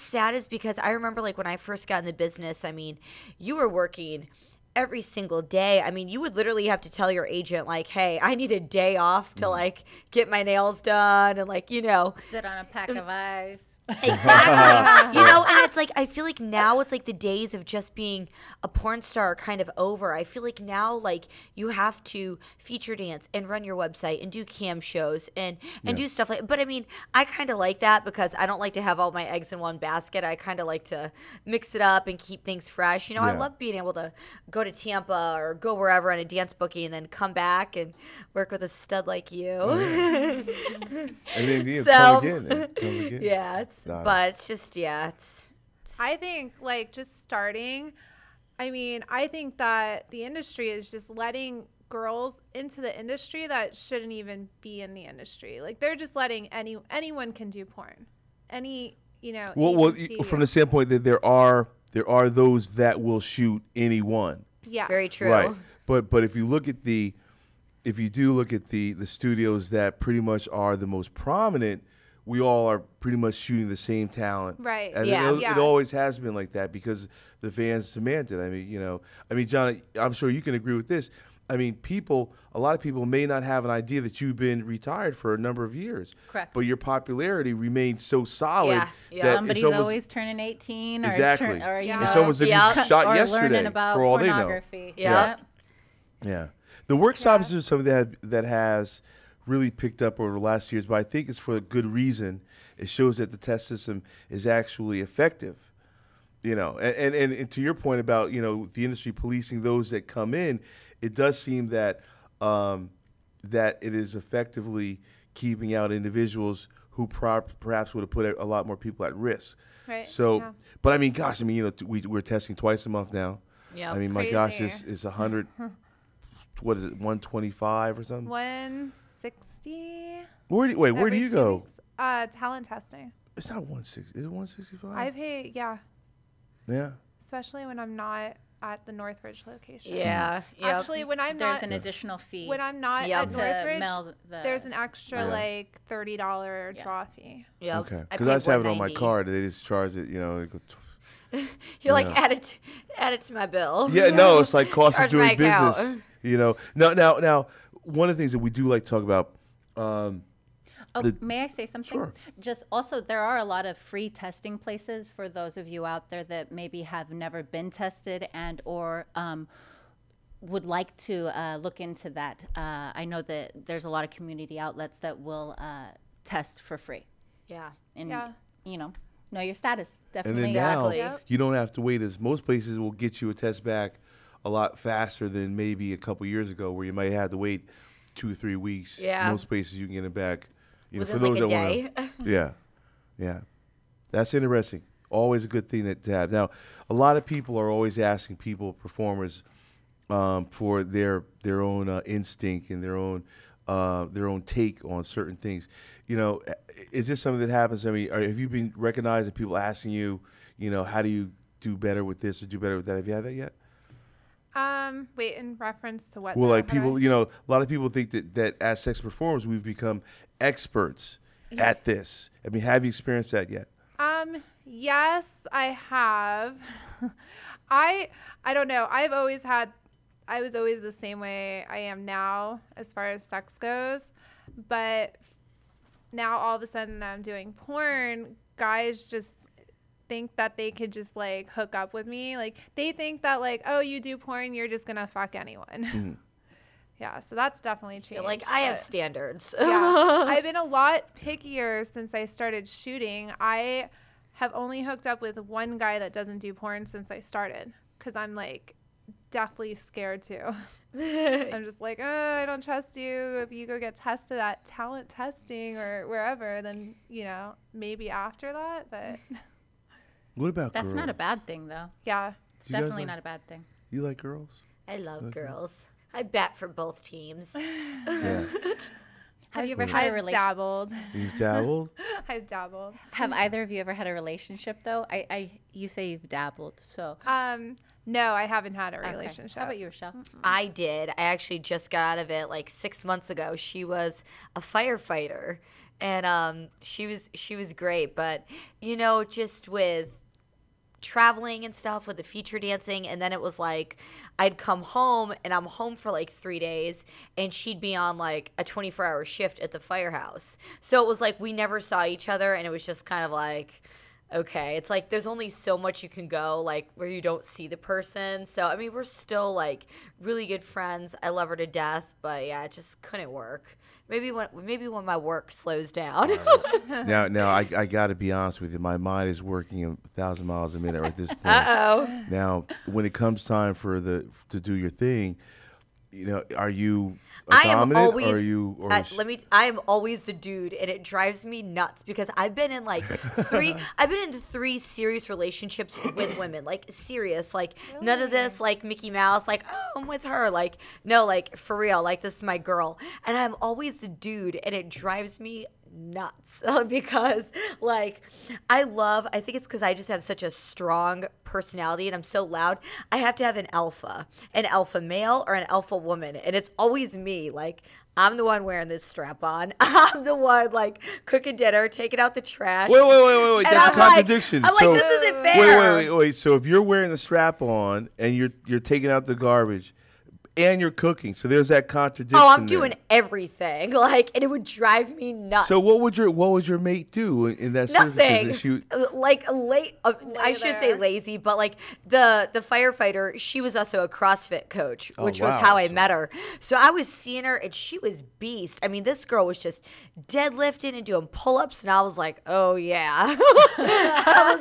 Speaker 4: sad is because I remember like when I first got in the business, I mean, you were working every single day. I mean, you would literally have to tell your agent like, hey, I need a day off to like get my nails done and like,
Speaker 3: sit on a pack of ice.
Speaker 4: Exactly. And it's like I feel like now it's like the days of just being a porn star are kind of over. I feel like now like you have to feature dance and run your website and do cam shows and do stuff like. But I mean, I kind of like that because I don't like to have all my eggs in one basket. I kind of like to mix it up and keep things fresh. I love being able to go to Tampa or go wherever on a dance booking and then come back and work with a stud like you.
Speaker 2: And then come again.
Speaker 4: Yeah. But it's just,
Speaker 5: I think, like, just starting, I mean, I think that the industry is just letting girls into the industry that shouldn't even be in the industry. Like, they're just letting anyone can do porn. Well,
Speaker 2: from the standpoint that there are those that will shoot anyone.
Speaker 5: Yeah.
Speaker 4: Very true.
Speaker 2: Right. But if you do look at the studios that pretty much are the most prominent, we all are pretty much shooting the same talent.
Speaker 5: Right.
Speaker 2: And it always has been like that because the fans demand it. I mean, Gianna, I'm sure you can agree with this. I mean, a lot of people may not have an idea that you've been retired for a number of years.
Speaker 3: Correct.
Speaker 2: But your popularity remains so solid.
Speaker 3: Yeah. Somebody's always turning 18
Speaker 2: exactly.
Speaker 3: or
Speaker 2: someone's shot
Speaker 3: or
Speaker 2: yesterday
Speaker 3: learning about
Speaker 2: for all
Speaker 3: pornography.
Speaker 2: They know. Yeah. The work stoppages is something that has really picked up over the last years, but I think it's for a good reason. It shows that the test system is actually effective, and to your point about, the industry policing those that come in, it does seem that that it is effectively keeping out individuals who perhaps would have put a lot more people at risk.
Speaker 5: Right.
Speaker 2: So, but I mean, gosh, we're testing twice a month now.
Speaker 4: Yeah.
Speaker 2: I mean, my gosh, it's 100, what is it, 125 or something?
Speaker 5: 160.
Speaker 2: Where do you go?
Speaker 5: Weeks. Talent testing.
Speaker 2: It's not 160. Is it 165?
Speaker 5: I pay,
Speaker 2: Yeah.
Speaker 5: Especially when I'm not at the Northridge location.
Speaker 4: Yeah.
Speaker 5: Actually, when I'm not,
Speaker 3: there's an additional fee.
Speaker 5: When I'm not at Northridge, there's an extra like $30 draw fee.
Speaker 4: Yeah.
Speaker 2: Okay. Because I just have it on my card. They just charge it.
Speaker 4: You're like add it to my bill.
Speaker 2: Yeah. No, it's like cost of doing business.
Speaker 4: Account.
Speaker 2: Now, one of the things that we do like to talk about.
Speaker 3: May I say something?
Speaker 2: Sure.
Speaker 3: Just also, there are a lot of free testing places for those of you out there that maybe have never been tested and or would like to look into that. I know that there's a lot of community outlets that will test for free.
Speaker 4: Yeah.
Speaker 3: And, know your status. Definitely.
Speaker 2: And then now, you don't have to wait, as most places will get you a test back a lot faster than maybe a couple years ago where you might have to wait 2 or 3 weeks.
Speaker 4: Yeah.
Speaker 2: Most places you can get it back.
Speaker 4: Within
Speaker 2: for those
Speaker 4: like a
Speaker 2: that want to. Yeah. That's interesting. Always a good thing to have. Now, a lot of people are always asking performers, for their own instinct and their own take on certain things. Is this something that happens? I mean, have you been recognized and people asking you, how do you do better with this or do better with that? Have you had that yet?
Speaker 5: Wait, in reference to what?
Speaker 2: Well, like people, a lot of people think that as sex performers, we've become experts at this. I mean, have you experienced that yet?
Speaker 5: Yes, I have. I don't know. I was always the same way I am now as far as sex goes, but now all of a sudden I'm doing porn, guys just think that they could just like hook up with me. Like they think that like, oh, you do porn, you're just gonna fuck anyone. Mm-hmm. Yeah, so that's definitely changed.
Speaker 4: Like I have standards.
Speaker 5: Yeah, I've been a lot pickier since I started shooting. I have only hooked up with one guy that doesn't do porn since I started, because I'm like deathly scared too. I'm just like, oh, I don't trust you. If you go get tested at talent testing or wherever, then maybe after that. But
Speaker 2: what about
Speaker 3: that's
Speaker 2: girls?
Speaker 3: Not a bad thing though.
Speaker 5: Yeah,
Speaker 3: it's definitely not a bad thing.
Speaker 2: You like girls?
Speaker 4: I love girls. I bat for both teams.
Speaker 2: Yeah.
Speaker 3: Have you ever had a relationship?
Speaker 5: Dabbled.
Speaker 2: You've dabbled?
Speaker 5: I've dabbled.
Speaker 3: Have either of you ever had a relationship though? You say you've dabbled, so.
Speaker 5: No, I haven't had a relationship.
Speaker 3: Okay. How about you, Richelle?
Speaker 4: I did. I actually just got out of it like 6 months ago. She was a firefighter, and she was great. But just with traveling and stuff with the feature dancing, and then it was like I'd come home and I'm home for like 3 days, and she'd be on like a 24-hour shift at the firehouse. So it was like we never saw each other, and it was just kind of like, okay, it's like there's only so much you can go like where you don't see the person. So I mean, we're still like really good friends. I love her to death, but yeah, it just couldn't work. Maybe when my work slows down.
Speaker 2: Now I got to be honest with you. My mind is working 1,000 miles a minute at this point.
Speaker 4: Uh-oh.
Speaker 2: Now, when it comes time to do your thing, are you dominant, or are you?
Speaker 4: I am always the dude, and it drives me nuts because I've been in like three serious relationships with women, like serious, like really? None of this like Mickey Mouse, like oh I'm with her, like no, like for real, like this is my girl, and I'm always the dude, and it drives me nuts because like I think it's because I just have such a strong personality and I'm so loud. I have to have an alpha male or an alpha woman, and it's always me. Like I'm the one wearing this strap on. I'm the one like cooking dinner, taking out the trash.
Speaker 2: Wait. That's a contradiction.
Speaker 4: I'm like, this isn't fair.
Speaker 2: Wait. So if you're wearing the strap on and you're taking out the garbage and you're cooking, so there's that contradiction.
Speaker 4: Oh, I'm doing everything, like, and it would drive me nuts.
Speaker 2: So what would your mate do in that
Speaker 4: nothing?
Speaker 2: She
Speaker 4: like I should say lazy, but like the firefighter, she was also a CrossFit coach, which was how I met her. So I was seeing her, and she was beast. I mean, this girl was just deadlifting and doing pull-ups, and I was like, oh yeah. I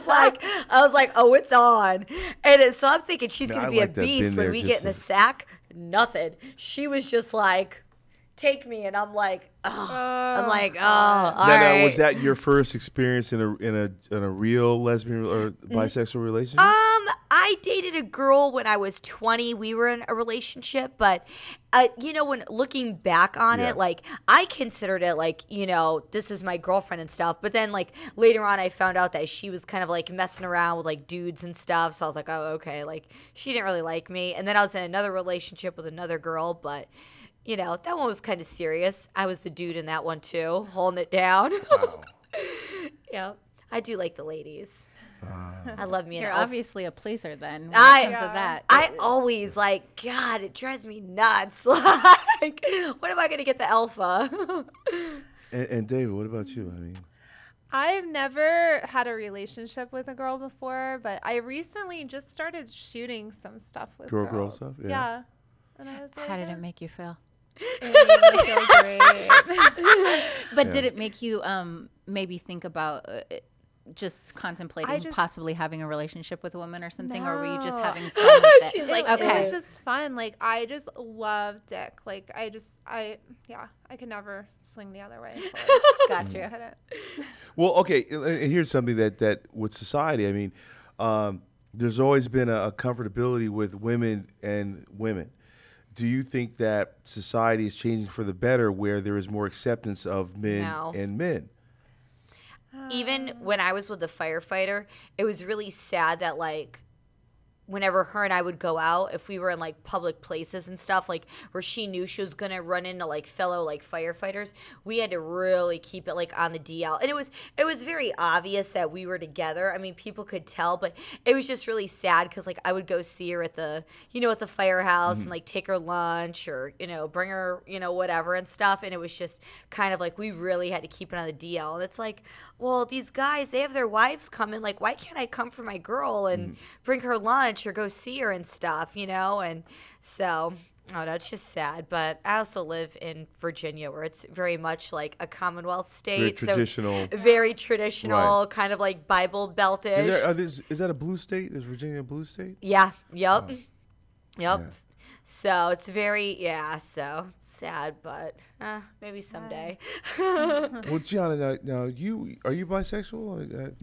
Speaker 4: was like, oh, it's on. And so I'm thinking she's gonna be a beast when we get in the sack. Nothing. She was just like, take me, and I'm like, oh. I'm like, oh, all right.
Speaker 2: Now, was that your first experience in a real lesbian or bisexual relationship?
Speaker 4: I dated a girl when I was 20. We were in a relationship, but when looking back on it, like I considered it like, this is my girlfriend and stuff. But then like later on, I found out that she was kind of like messing around with like dudes and stuff. So I was like, oh, okay. Like she didn't really like me. And then I was in another relationship with another girl, but that one was kind of serious. I was the dude in that one too, holding it down. Wow. Yeah, I do like the ladies. I love me.
Speaker 3: You're obviously a pleaser then. When it comes to that,
Speaker 4: I always like, God, it drives me nuts. Like, when am I gonna get the alpha?
Speaker 2: and David, what about you? I mean,
Speaker 5: I've never had a relationship with a girl before, but I recently just started shooting some stuff with
Speaker 2: girl stuff.
Speaker 5: Yeah. And I was like,
Speaker 3: how did it make you feel?
Speaker 5: It made me feel great.
Speaker 3: But did it make you maybe think about just contemplating possibly having a relationship with a woman or something, or were you just having fun with it?
Speaker 5: She's like, okay, it was just fun. Like I just love dick. Like I could never swing the other way.
Speaker 3: Got you.
Speaker 2: Well, okay. Here's something that with society, I mean, there's always been a comfortability with women and women. Do you think that society is changing for the better, where there is more acceptance of men and men?
Speaker 4: Even when I was with the firefighter, it was really sad that like whenever her and I would go out, if we were in like public places and stuff, like where she knew she was gonna run into like fellow like firefighters, we had to really keep it like on the DL. And it was very obvious that we were together. I mean, people could tell, but it was just really sad because like I would go see her at the, you know, at the firehouse and like take her lunch or, you know, bring her, you know, whatever and stuff. And it was just kind of like we really had to keep it on the DL. And it's like, well, these guys, they have their wives coming. Like, why can't I come for my girl and bring her lunch or go see her and stuff, you know? And so, I don't know, it's just sad. But I also live in Virginia where it's very much like a Commonwealth state.
Speaker 2: Very traditional.
Speaker 4: So very traditional, kind of like Bible Belt-ish.
Speaker 2: Is that a blue state? Is Virginia a blue state?
Speaker 4: Yeah. Yep.
Speaker 2: Oh.
Speaker 4: Yep.
Speaker 2: Yeah.
Speaker 4: So it's very, so it's sad, but maybe someday.
Speaker 2: Well, Gianna, now are you bisexual?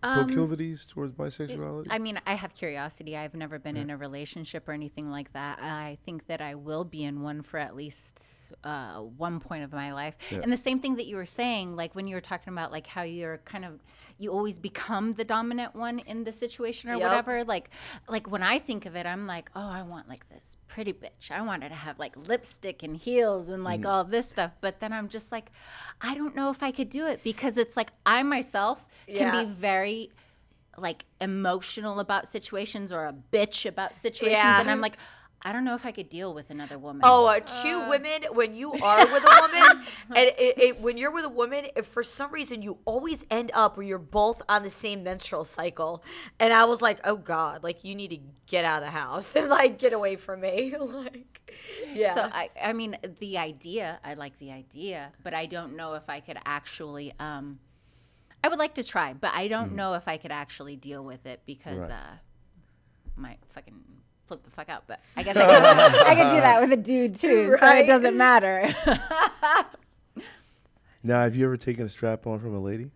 Speaker 2: Proclivities towards bisexuality?
Speaker 3: I mean, I have curiosity. I've never been in a relationship or anything like that. I think that I will be in one for at least one point of my life. Yeah. And the same thing that you were saying, like when you were talking about like how you're kind of, you always become the dominant one in the situation or whatever. Like when I think of it, I'm like, oh, I want like this pretty bitch. I want her to have like lipstick and heels and like all this stuff. But then I'm just like, I don't know if I could do it because it's like I myself can be very like emotional about situations or a bitch about situations. And I'm like, I don't know if I could deal with another woman.
Speaker 4: Oh, two women, when you are with a woman, and when you're with a woman, if for some reason you always end up where you're both on the same menstrual cycle. And I was like, oh, God, like, you need to get out of the house and, like, get away from me. Like, yeah.
Speaker 3: So, I mean, the idea, I like the idea, but I don't know if I could actually, I would like to try, but I don't know if I could actually deal with it because my fucking flip the fuck out, but I guess I could do that with a dude too, so it doesn't matter.
Speaker 2: Now, have you ever taken a strap on from a lady?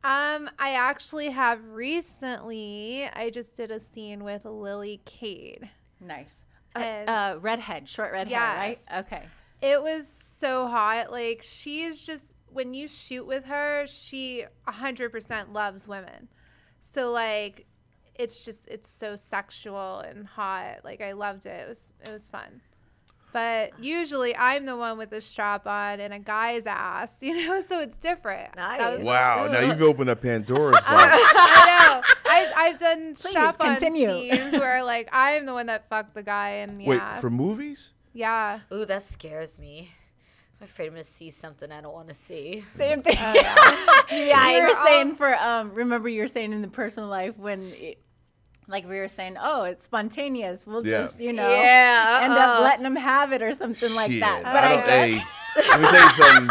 Speaker 5: I actually have recently. I just did a scene with Lily Cade.
Speaker 3: Nice. Redhead, short red hair, right? Okay.
Speaker 5: It was so hot. Like, she's just, when you shoot with her, she 100% loves women. So, like, it's so sexual and hot. Like, I loved it. It was fun. But usually I'm the one with the strap on and a guy's ass, you know, so it's different.
Speaker 4: Nice.
Speaker 2: Wow. Now you've opened up Pandora's box.
Speaker 5: I know. I've done strap-on scenes where, like, I'm the one that fucked the guy in the ass.
Speaker 2: Wait, for movies?
Speaker 5: Yeah.
Speaker 4: Ooh, that scares me. I'm afraid I'm going to see something I don't want to see.
Speaker 3: Same thing. You were saying remember you were saying in the personal life when like we were saying, oh, it's spontaneous. We'll just, end up letting them have it or something like that. But
Speaker 2: let me tell you something.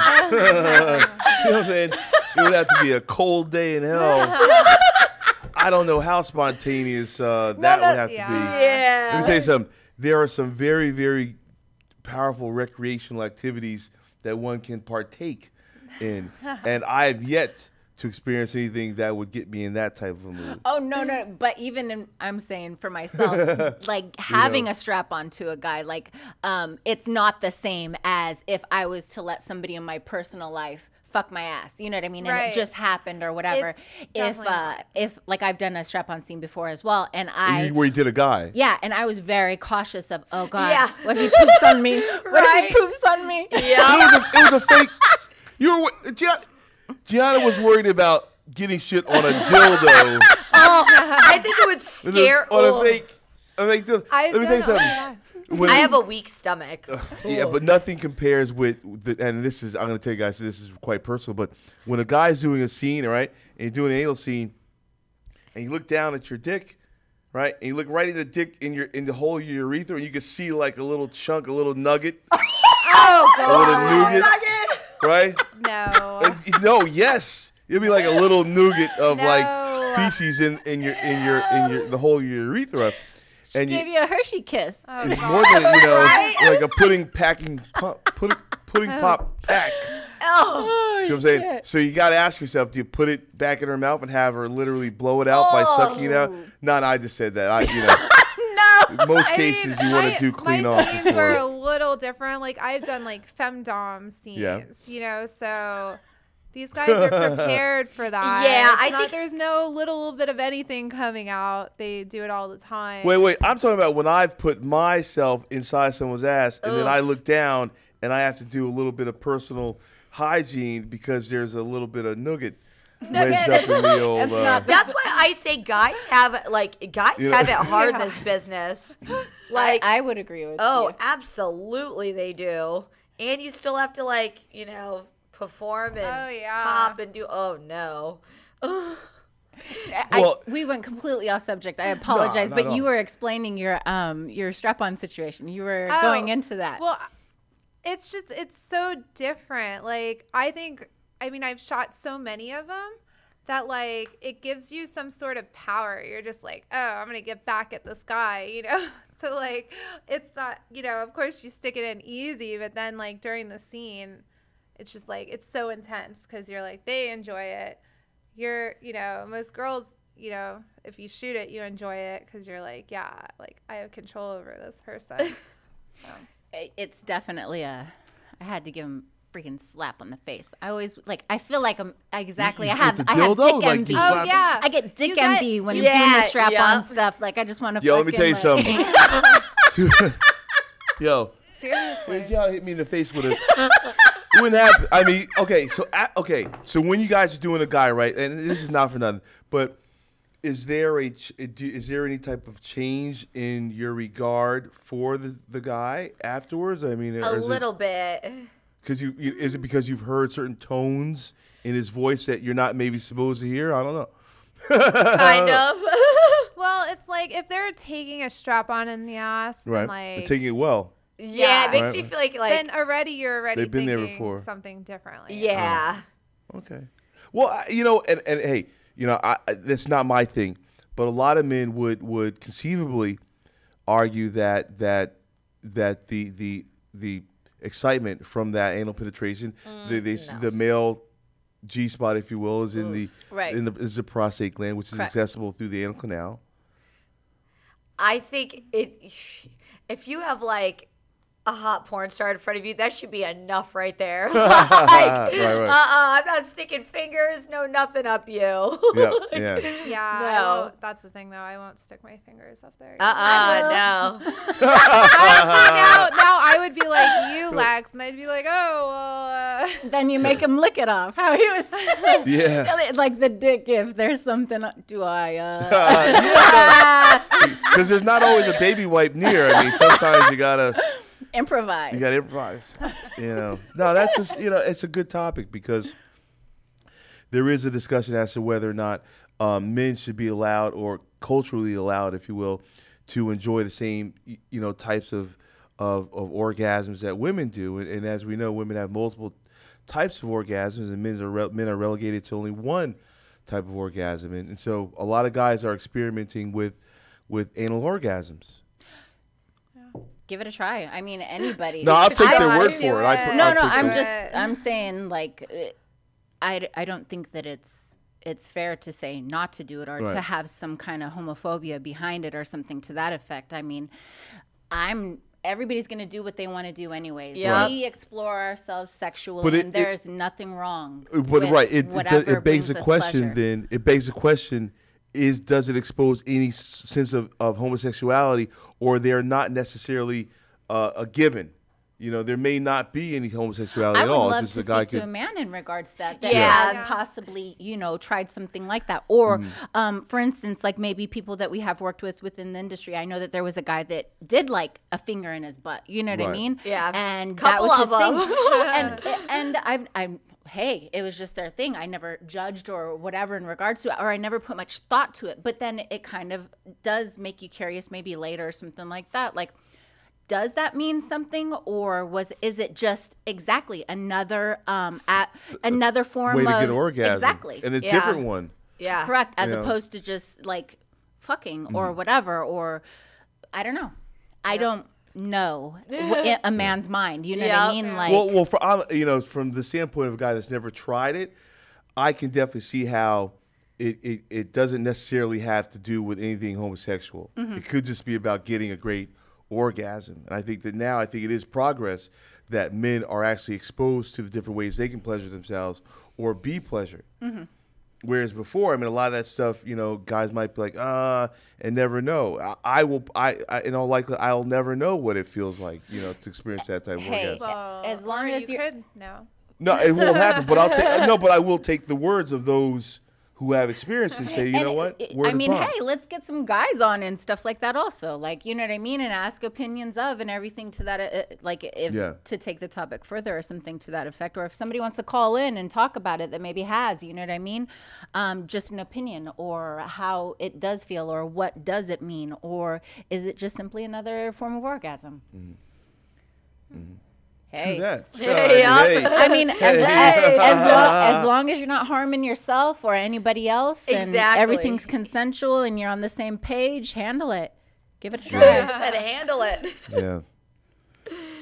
Speaker 2: You know what I'm saying? It would have to be a cold day in hell. I don't know how spontaneous that would have to be.
Speaker 4: Yeah.
Speaker 2: Let me tell you something. There are some very, very powerful recreational activities that one can partake in. And I have yet to experience anything that would get me in that type of a mood.
Speaker 3: Oh, no. But even I'm saying for myself, like having a strap on to a guy, like it's not the same as if I was to let somebody in my personal life fuck my ass. You know what I mean? And it just happened or whatever. If like I've done a strap on scene before as well. And
Speaker 2: where you did a guy.
Speaker 3: Yeah. And I was very cautious of, oh God, what if he poops on me? What if he poops on me?
Speaker 2: Yeah. It was a fake. Gianna was worried about getting shit on a dildo.
Speaker 4: I think it would scare.
Speaker 2: On a fake dildo. Let me tell you something.
Speaker 4: I have a weak stomach.
Speaker 2: Yeah, but nothing compares with and this is, I'm going to tell you guys, this is quite personal, but when a guy's doing a scene, right, and you're doing an anal scene, and you look down at your dick, right, and you look right at the dick in the hole of your urethra, and you can see like a little chunk, a little nugget.
Speaker 5: Oh, God.
Speaker 2: A little nougat. Right?
Speaker 5: No.
Speaker 2: No, yes. It'll be like a little nougat of like feces in the whole of your urethra.
Speaker 3: She gave you a Hershey kiss.
Speaker 2: Oh, it's more than, like a pudding pop pack.
Speaker 4: Oh,
Speaker 2: see what I'm saying? So you got to ask yourself, do you put it back in her mouth and have her literally blow it out by sucking it out? No, I just said that. In most cases, you want to do clean off.
Speaker 5: My scenes were a little different. Like, I've done, like, femdom scenes, you know, so These guys are prepared for that.
Speaker 4: Yeah,
Speaker 5: I think there's no little bit of anything coming out. They do it all the time.
Speaker 2: Wait. I'm talking about when I've put myself inside someone's ass and then I look down and I have to do a little bit of personal hygiene because there's a little bit of nugget. That's
Speaker 4: why I say guys have have it hard in this business. Like
Speaker 3: I would agree with you.
Speaker 4: Oh, absolutely they do. And you still have to perform and pop and do. Oh no.
Speaker 3: We went completely off subject. I apologize, but you were explaining your strap-on situation. You were going into that.
Speaker 5: Well, it's so different. Like I've shot so many of them that it gives you some sort of power. You're just like, oh, I'm gonna get back at this guy, So it's not, of course you stick it in easy, but then during the scene, it's just it's so intense because you're they enjoy it. You're, most girls, if you shoot it, you enjoy it because you're I have control over this person. So.
Speaker 3: It's definitely I had to give him freaking slap on the face. I always I feel like I'm exactly. I have dick envy.
Speaker 5: Oh yeah,
Speaker 3: I get dick envy when I'm doing the strap on stuff. I just want to.
Speaker 2: Yo, let me tell you something. Yo,
Speaker 5: seriously,
Speaker 2: when y'all hit me in the face with it wouldn't happen. I mean, so when you guys are doing a guy, right, and this is not for nothing, but is there any type of change in your regard for the guy afterwards? I mean,
Speaker 4: a little bit.
Speaker 2: Because is it because you've heard certain tones in his voice that you're not maybe supposed to hear? I don't know.
Speaker 4: Kind of.
Speaker 5: Well, it's if they're taking a strap on in the ass,
Speaker 2: right?
Speaker 5: And
Speaker 2: taking it well.
Speaker 4: Yeah, it makes me feel like
Speaker 5: then you're already
Speaker 2: they've been there
Speaker 5: thinking
Speaker 2: before.
Speaker 5: Something differently.
Speaker 4: Yeah.
Speaker 2: Okay. Well, and hey, that's not my thing, but a lot of men would conceivably argue that the excitement from that anal penetration, the male G spot, if you will, is in is the prostate gland, which is accessible through the anal canal.
Speaker 4: I think if you have a hot porn star in front of you, that should be enough right there.
Speaker 2: Right.
Speaker 4: I'm not sticking fingers, no nothing up you.
Speaker 5: No. That's the thing though. I won't stick my fingers up there.
Speaker 4: No.
Speaker 5: Now I would be like you, Lex, and I'd be like, oh, well.
Speaker 3: Then you make him lick it off. How he was. Like the dick. If there's something, do I?
Speaker 2: Because there's not always a baby wipe near. I mean, sometimes you gotta.
Speaker 3: Improvise.
Speaker 2: You got to improvise. No, that's just, it's a good topic because there is a discussion as to whether or not men should be allowed or culturally allowed, if you will, to enjoy the same, types of orgasms that women do. And as we know, women have multiple types of orgasms and men are relegated to only one type of orgasm. And so a lot of guys are experimenting with anal orgasms.
Speaker 3: Give it a try. I mean, anybody.
Speaker 2: No, I'll take their word for it.
Speaker 3: I'm saying I don't think that it's fair to say not to do it or to have some kind of homophobia behind it or something to that effect. I mean, everybody's going to do what they want to do anyways. Yep. We explore ourselves sexually, and there's nothing wrong. But
Speaker 2: it begs the question. Then it begs the question. Does it expose any sense of homosexuality, or they're not necessarily a given? There may not be any homosexuality at all.
Speaker 3: I would love to speak to a man in regards to that has possibly, tried something like that. Or, for instance, maybe people that we have worked with within the industry. I know that there was a guy that did like a finger in his butt. You know what I mean?
Speaker 4: Yeah.
Speaker 3: And
Speaker 4: Couple
Speaker 3: that was
Speaker 4: his
Speaker 3: thing. and hey, it was just their thing. I never judged or whatever in regards to it, or I never put much thought to it. But then it kind of does make you curious maybe later or something like that. Does that mean something, or is it just exactly another another form
Speaker 2: way to
Speaker 3: of
Speaker 2: get orgasm?
Speaker 3: Exactly.
Speaker 2: And a different one.
Speaker 4: Yeah.
Speaker 3: Correct. As opposed to just fucking or whatever, or I don't know. I don't know a man's mind. You know what I mean?
Speaker 2: Well, from the standpoint of a guy that's never tried it, I can definitely see how it doesn't necessarily have to do with anything homosexual. Mm-hmm. It could just be about getting a great orgasm. And I think that now, it is progress that men are actually exposed to the different ways they can pleasure themselves or be pleasured. Mm-hmm. Whereas before, I mean, a lot of that stuff, guys might be like, and never know. In all likelihood, I'll never know what it feels like, to experience that type of orgasm.
Speaker 3: Well, as long as you could,
Speaker 2: No, it won't happen. But I will take the words of those who have experience and say, you know what?
Speaker 3: Hey, let's get some guys on and stuff like that also. Like, you know what I mean? And ask opinions of and everything to that, to take the topic further or something to that effect. Or if somebody wants to call in and talk about it that maybe has, you know what I mean? Just an opinion or how it does feel or what does it mean? Or is it just simply another form of orgasm?
Speaker 2: Mm-hmm. Mm-hmm.
Speaker 3: Hey.
Speaker 2: True that.
Speaker 4: Hey.
Speaker 3: I mean, as long as you're not harming yourself or anybody else, and everything's consensual, and you're on the same page, handle it. Give it a try.
Speaker 4: Said handle it.
Speaker 2: Yeah.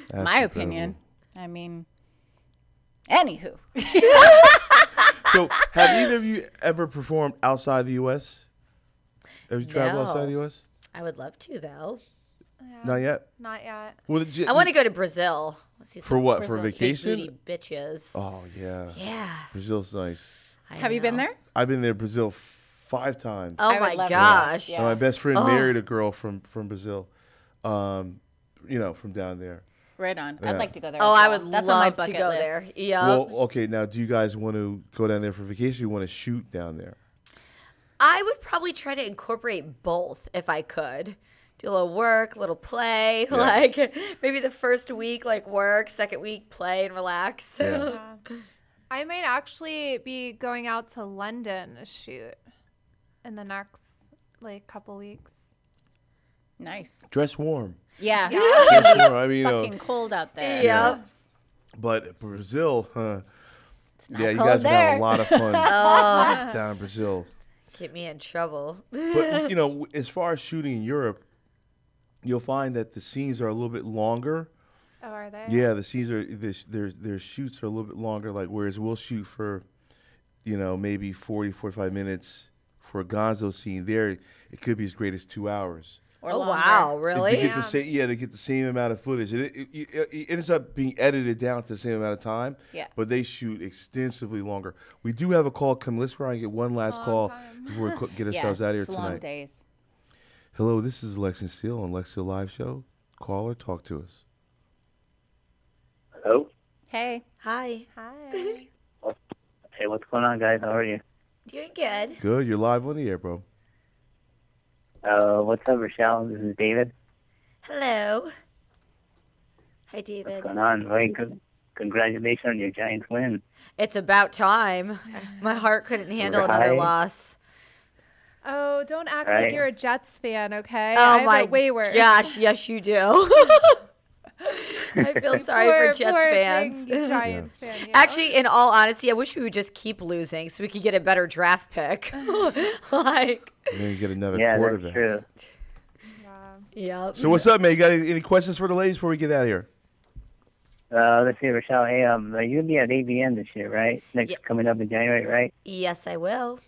Speaker 2: That's
Speaker 3: my opinion. I mean, anywho.
Speaker 2: So, have either of you ever performed outside the U.S.? Have you traveled outside the U.S.?
Speaker 4: I would love to, though.
Speaker 5: Yeah.
Speaker 2: Not yet?
Speaker 5: Not yet.
Speaker 2: Well,
Speaker 4: I want to go to Brazil.
Speaker 2: For what? For vacation?
Speaker 4: Big booty bitches.
Speaker 2: Oh, yeah.
Speaker 4: Yeah.
Speaker 2: Brazil's nice.
Speaker 3: Have you been there?
Speaker 2: I've been there, Brazil, 5 times.
Speaker 4: Oh, my gosh.
Speaker 2: Yeah. My best friend married a girl from Brazil, from down there.
Speaker 3: Right on.
Speaker 2: Yeah.
Speaker 3: I'd like to go there.
Speaker 4: Oh,
Speaker 3: as well.
Speaker 4: I would
Speaker 3: That's
Speaker 4: love
Speaker 3: on my
Speaker 4: to
Speaker 3: bucket
Speaker 4: go
Speaker 3: list.
Speaker 4: there. Yeah.
Speaker 2: Well, okay, now, do you guys want to go down there for vacation or you want to shoot down there?
Speaker 4: I would probably try to incorporate both if I could. Do a little work, a little play, like maybe the first week like work, second week play and relax.
Speaker 5: Yeah. I might actually be going out to London to shoot in the next couple weeks.
Speaker 3: Nice.
Speaker 2: Dress warm.
Speaker 3: Yeah.
Speaker 2: Dress warm. I mean,
Speaker 3: fucking cold out there.
Speaker 4: Yeah.
Speaker 2: But Brazil,
Speaker 3: It's not
Speaker 2: you
Speaker 3: cold
Speaker 2: guys have
Speaker 3: there.
Speaker 2: had a lot of fun down in Brazil.
Speaker 4: Get me in trouble.
Speaker 2: But as far as shooting in Europe, you'll find that the scenes are a little bit longer.
Speaker 5: Oh, are they?
Speaker 2: Yeah, the scenes are their shoots are a little bit longer. Like whereas we'll shoot for, maybe 40, 45 minutes for a Gonzo scene. There, it could be as great as 2 hours.
Speaker 3: Or
Speaker 4: oh
Speaker 3: longer.
Speaker 4: wow, really?
Speaker 2: To get to get the same amount of footage, and it ends up being edited down to the same amount of time.
Speaker 3: Yeah.
Speaker 2: But they shoot extensively longer. We do have a call coming. Let's try and get one last call before we get ourselves out of here
Speaker 3: it's
Speaker 2: tonight.
Speaker 3: long days.
Speaker 2: Hello, this is Lexiington Steele on Lexiington Live Show. Call or talk to us.
Speaker 8: Hello.
Speaker 3: Hey.
Speaker 4: Hi.
Speaker 5: Hi.
Speaker 8: Hey, what's going on, guys? How are you?
Speaker 4: Doing good.
Speaker 2: Good. You're live on the air, bro.
Speaker 8: What's up, Richelle? This is David.
Speaker 4: Hello. Hi, David.
Speaker 8: What's going on? Very good. Congratulations on your Giants win.
Speaker 4: It's about time. My heart couldn't handle another loss.
Speaker 5: Oh, don't act like you're a Jets fan, okay?
Speaker 4: Oh,
Speaker 5: I
Speaker 4: my
Speaker 5: have it way worse.
Speaker 4: gosh. Yes, you do. I feel sorry for Jets fans.
Speaker 5: Giants fan, yeah.
Speaker 4: Actually, in all honesty, I wish we would just keep losing so we could get a better draft pick.
Speaker 2: Maybe get another
Speaker 8: that's
Speaker 2: quarterback.
Speaker 8: true.
Speaker 4: Yeah.
Speaker 2: So what's up, man? You got any questions for the ladies before we get out of here?
Speaker 8: Let's see, Richelle. Hey, you'll be at ABN this year, right? Coming up in January, right?
Speaker 4: Yes, I will.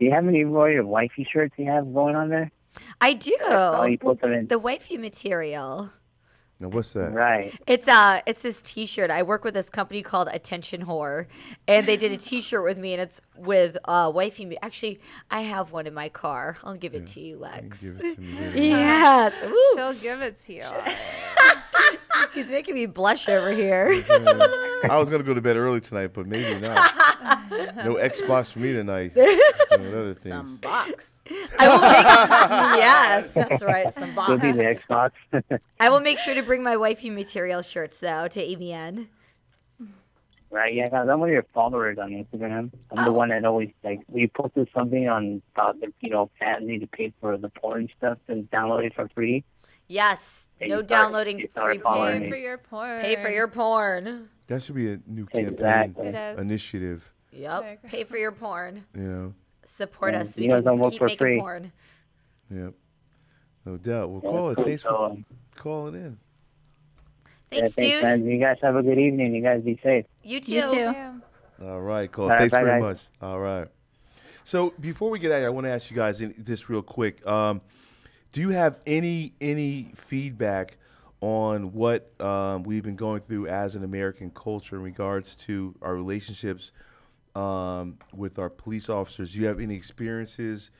Speaker 8: Do you have any more of your wifey shirts you have going on there?
Speaker 4: I do.
Speaker 8: Oh, you put them in.
Speaker 4: The wifey material.
Speaker 2: Now, what's that?
Speaker 8: Right.
Speaker 4: It's this T-shirt. I work with this company called Attention Whore, and they did a T-shirt with me, and it's with wifey. Actually, I have one in my car. I'll give it to you, Lex.
Speaker 2: Give it to me.
Speaker 4: Yes. Woo.
Speaker 5: She'll give it to you.
Speaker 4: He's making me blush over here.
Speaker 2: I was gonna go to bed early tonight, but maybe not. No Xbox for me tonight. Other things.
Speaker 3: Some box.
Speaker 4: I will make yes, that's right. Some
Speaker 8: It'll be
Speaker 4: box.
Speaker 8: the Xbox.
Speaker 4: I will make sure to bring my wifey material shirts though to ABN.
Speaker 8: Right, yeah, guys, I'm one of your followers on Instagram. I'm the one that always, we posted something on, fans need to pay for the porn stuff and download it for free.
Speaker 4: Yes, no downloading free porn.
Speaker 5: Pay for your porn.
Speaker 4: Pay for your porn.
Speaker 2: That should be a new campaign
Speaker 8: Exactly.
Speaker 5: It is.
Speaker 2: initiative.
Speaker 4: Yep. Pay for your porn. Support us.
Speaker 8: You
Speaker 4: We
Speaker 8: guys don't
Speaker 4: can
Speaker 8: work
Speaker 4: keep
Speaker 8: for
Speaker 4: making
Speaker 8: free.
Speaker 4: porn.
Speaker 2: Yep. No doubt. Well, call it. Thanks for calling in.
Speaker 4: Thanks,
Speaker 8: thanks,
Speaker 4: dude.
Speaker 8: man. You guys have a good evening. You guys be safe.
Speaker 4: You too.
Speaker 3: You too.
Speaker 5: Yeah.
Speaker 2: All right, Cole.
Speaker 8: All right,
Speaker 2: Thanks
Speaker 8: bye,
Speaker 2: very
Speaker 8: guys.
Speaker 2: much. All right. So before we get out of here, I want to ask you guys this real quick. Do Do you have any feedback on what we've been going through as an American culture in regards to our relationships with our police officers? Do you have any experiences,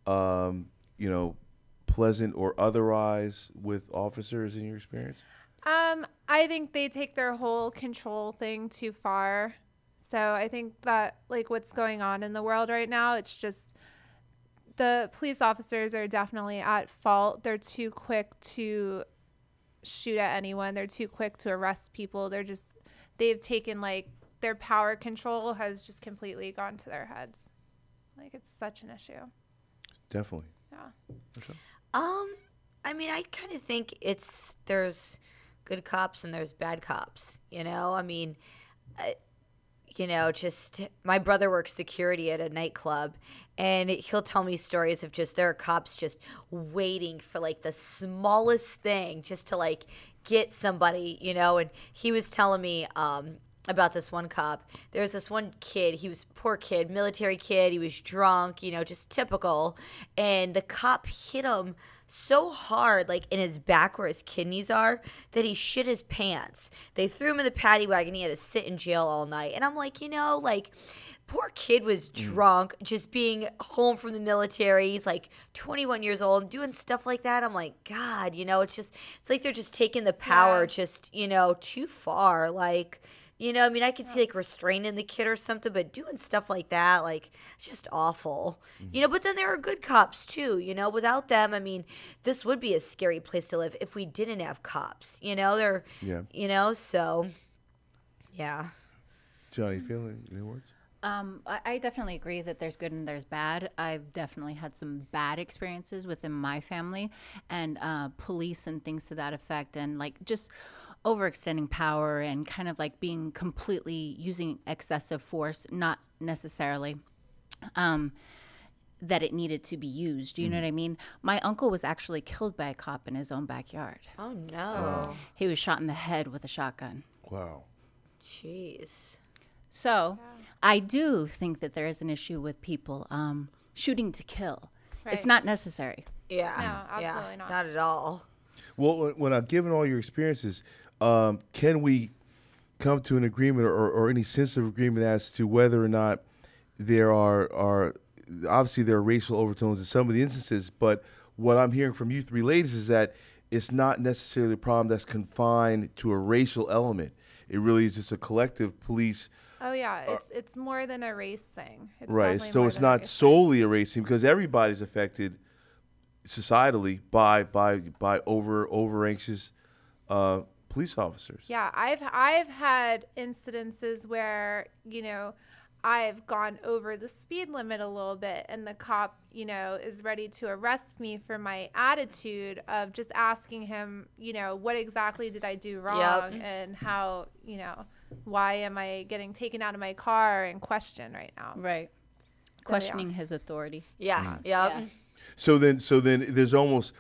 Speaker 2: pleasant or otherwise, with officers in your experience?
Speaker 5: I think they take their whole control thing too far. So I think that, like, what's going on in the world right now, it's just the police officers are definitely at fault. They're too quick to shoot at anyone. They're too quick to arrest people. They've taken, like, their power control has just completely gone to their heads. Like, it's such an issue.
Speaker 2: Definitely.
Speaker 5: Yeah.
Speaker 4: I mean, I kind of think there's good cops and there's bad cops, you know? I mean, just my brother works security at a nightclub, and he'll tell me stories of just there are cops just waiting for, like, the smallest thing just to, like, get somebody, and he was telling me about this one cop. There's this one kid, he was poor kid, military kid, he was drunk, just typical, and the cop hit him so hard, like in his back where his kidneys are, that he shit his pants. They threw him in the paddy wagon. He had to sit in jail all night. And I'm like, poor kid was drunk, just being home from the military. He's like 21 years old, doing stuff like that. I'm like, God, it's like they're just taking the power just, too far. Like, I could see, like, restraining the kid or something, but doing stuff like that, like, it's just awful. But then there are good cops, too, Without them, I mean, this would be a scary place to live if we didn't have cops, so, yeah.
Speaker 2: Johnny, you feeling any words?
Speaker 3: I definitely agree that there's good and there's bad. I've definitely had some bad experiences within my family and police and things to that effect, and, like, just overextending power and kind of, like, being completely using excessive force, not necessarily that it needed to be used. You know what I mean? My uncle was actually killed by a cop in his own backyard.
Speaker 4: Oh, no.
Speaker 3: He was shot in the head with a shotgun.
Speaker 2: Wow.
Speaker 4: Jeez.
Speaker 3: So I do think that there is an issue with people shooting to kill. Right. It's not necessary.
Speaker 4: Yeah.
Speaker 5: No, absolutely not.
Speaker 4: Not at all.
Speaker 2: Well, when given all your experiences, can we come to an agreement or any sense of agreement as to whether or not there are obviously there are racial overtones in some of the instances, but what I'm hearing from you three ladies is that it's not necessarily a problem that's confined to a racial element. It really is just a collective police.
Speaker 5: Oh yeah, it's more than a race thing. It's
Speaker 2: right, so it's not solely a race thing because everybody's affected societally by over anxious police officers.
Speaker 5: Yeah, I've had incidences where I've gone over the speed limit a little bit, and the cop is ready to arrest me for my attitude of just asking him what exactly did I do wrong. Yep. And how why am I getting taken out of my car and questioned right now?
Speaker 3: Right. So, questioning his authority.
Speaker 4: Yeah. Yeah.
Speaker 2: So then there's almost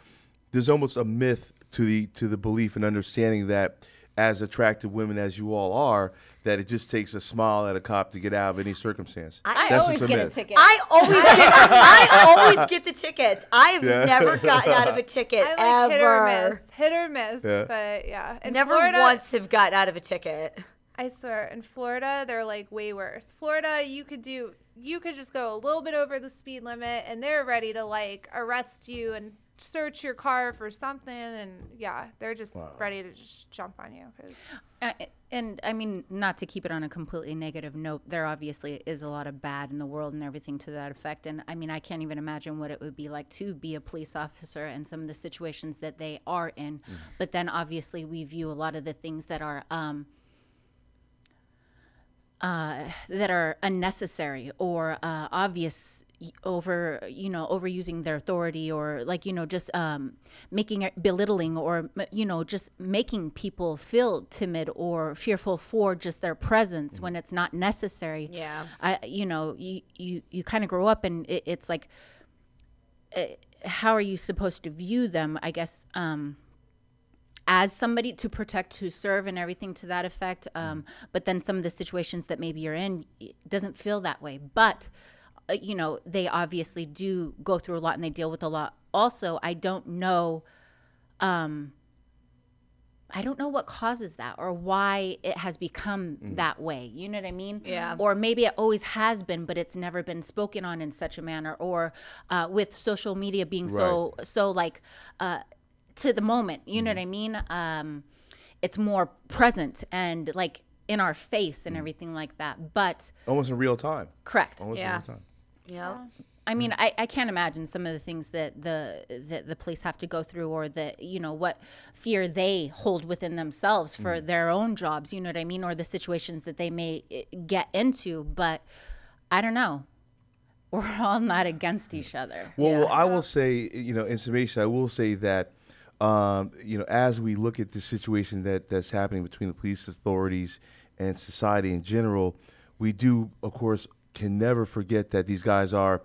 Speaker 2: a myth to the belief and understanding that as attractive women as you all are, that it just takes a smile at a cop to get out of any circumstance.
Speaker 3: I always get a ticket.
Speaker 4: I always get the tickets. I have never gotten out of a ticket ever.
Speaker 5: Hit or miss. Yeah. But yeah.
Speaker 4: Never once have gotten out of a ticket.
Speaker 5: I swear, in Florida, they're, like, way worse. Florida, you could just go a little bit over the speed limit, and they're ready to, like, arrest you and search your car for something, and yeah, they're just ready to just jump on you.
Speaker 3: And I mean, not to keep it on a completely negative note, there obviously is a lot of bad in the world and everything to that effect. And I mean, I can't even imagine what it would be like to be a police officer and some of the situations that they are in. Mm-hmm. But then obviously we view a lot of the things that are unnecessary or obvious, overusing their authority, or like just making it belittling, or just making people feel timid or fearful for just their presence when it's not necessary.
Speaker 4: Yeah.
Speaker 3: You kind of grow up and it's like, how are you supposed to view them? I guess. As somebody to protect, to serve, and everything to that effect. But then some of the situations that maybe you're in, it doesn't feel that way. But they obviously do go through a lot and they deal with a lot. Also, I don't know what causes that or why it has become that way. You know what I mean?
Speaker 4: Yeah.
Speaker 3: Or maybe it always has been, but it's never been spoken on in such a manner. Or with social media being so like to the moment. You know what I mean? It's more present and like in our face and everything like that. But
Speaker 2: almost in real time.
Speaker 3: Correct.
Speaker 2: Almost in real time.
Speaker 4: Yeah.
Speaker 3: I mean, I can't imagine some of the things that the police have to go through, or what fear they hold within themselves for their own jobs. You know what I mean, or the situations that they may get into. But I don't know. We're all not against each other.
Speaker 2: Well, I will say, in summation, I will say that, as we look at the situation that's happening between the police authorities and society in general, we do, of course, can never forget that these guys are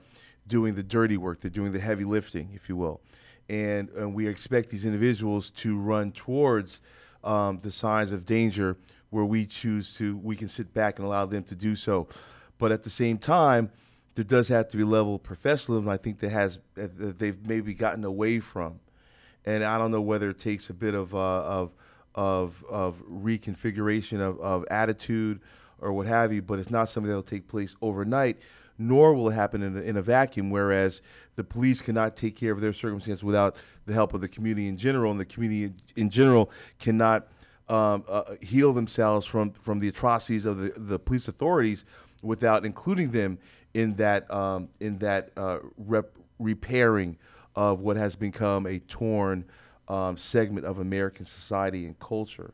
Speaker 2: doing the dirty work. They're doing the heavy lifting, if you will. And we expect these individuals to run towards the signs of danger where we can sit back and allow them to do so. But at the same time, there does have to be a level of professionalism, I think, that they've maybe gotten away from. And I don't know whether it takes a bit of reconfiguration of attitude or what have you, but it's not something that will take place overnight, nor will it happen in a vacuum, whereas the police cannot take care of their circumstance without the help of the community in general, and the community in general cannot heal themselves from the atrocities of the police authorities without including them in that repairing of what has become a torn segment of American society and culture.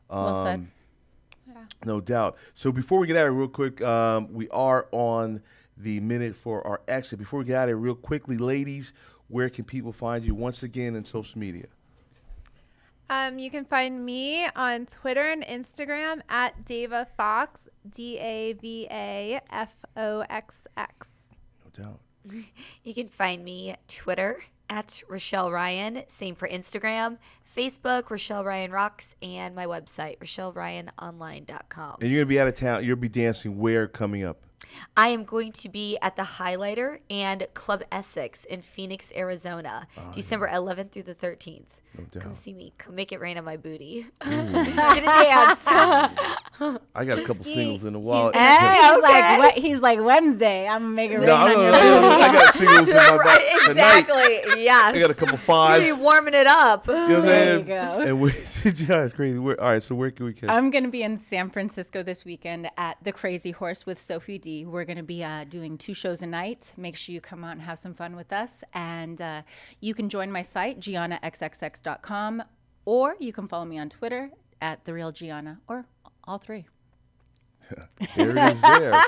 Speaker 3: Well said.
Speaker 2: No doubt. So before we get out of here real quick, we are on the minute for our exit. Before we get out of here real quickly, ladies, where can people find you once again in social media?
Speaker 5: You can find me on Twitter and Instagram at Dava Foxx, DavaFoxx.
Speaker 2: No doubt.
Speaker 4: You can find me Twitter at Richelle Ryan. Same for Instagram, Facebook, Richelle Ryan Rocks, and my website, RichelleRyanOnline.com.
Speaker 2: And you're going to be out of town. You'll be dancing where coming up?
Speaker 4: I am going to be at the Highlighter and Club Essex in Phoenix, Arizona, December 11th through the 13th.
Speaker 2: No doubt.
Speaker 4: Come see me. Come make it rain on my booty. Get a dance.
Speaker 2: I got a couple singles in the wallet.
Speaker 3: He's like Wednesday. I'm gonna make it rain
Speaker 2: No,
Speaker 3: on your booty.
Speaker 2: I got singles in my back.
Speaker 4: Exactly. Yes.
Speaker 2: I got a couple fives.
Speaker 4: You're warming it up.
Speaker 2: You know what I'm
Speaker 3: There
Speaker 2: saying?
Speaker 3: you go.
Speaker 2: And it's crazy. All right, so where can we catch?
Speaker 3: I'm going to be in San Francisco this weekend at the Crazy Horse with Sophie D. We're going to be doing 2 shows a night. Make sure you come out and have some fun with us. And you can join my site, GiannaXXX.com, or you can follow me on Twitter at @TheRealGianna, or all 3.
Speaker 2: There it is there.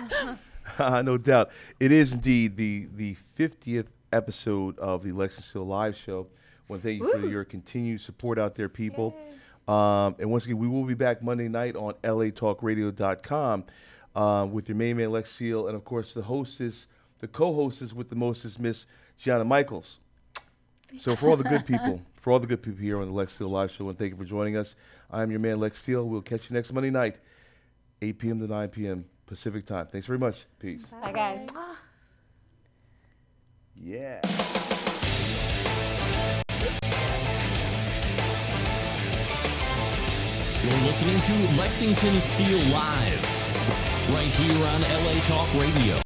Speaker 2: No doubt. It is indeed the 50th episode of the Lexiington Steele Live Show. I want to thank you for your continued support out there, people. And once again, we will be back Monday night on latalkradio.com with your main man, Lex Steele, and, of course, the co-hostess with the mostest, Miss Gianna Michaels. So for all the good people, here on the Lex Steele Live Show, I want to thank you for joining us. I'm your man, Lex Steele. We'll catch you next Monday night, 8 p.m. to 9 p.m. Pacific time. Thanks very much. Peace.
Speaker 3: Bye, guys.
Speaker 2: Yeah.
Speaker 1: You're listening to Lexington Steele Live, right here on LA Talk Radio.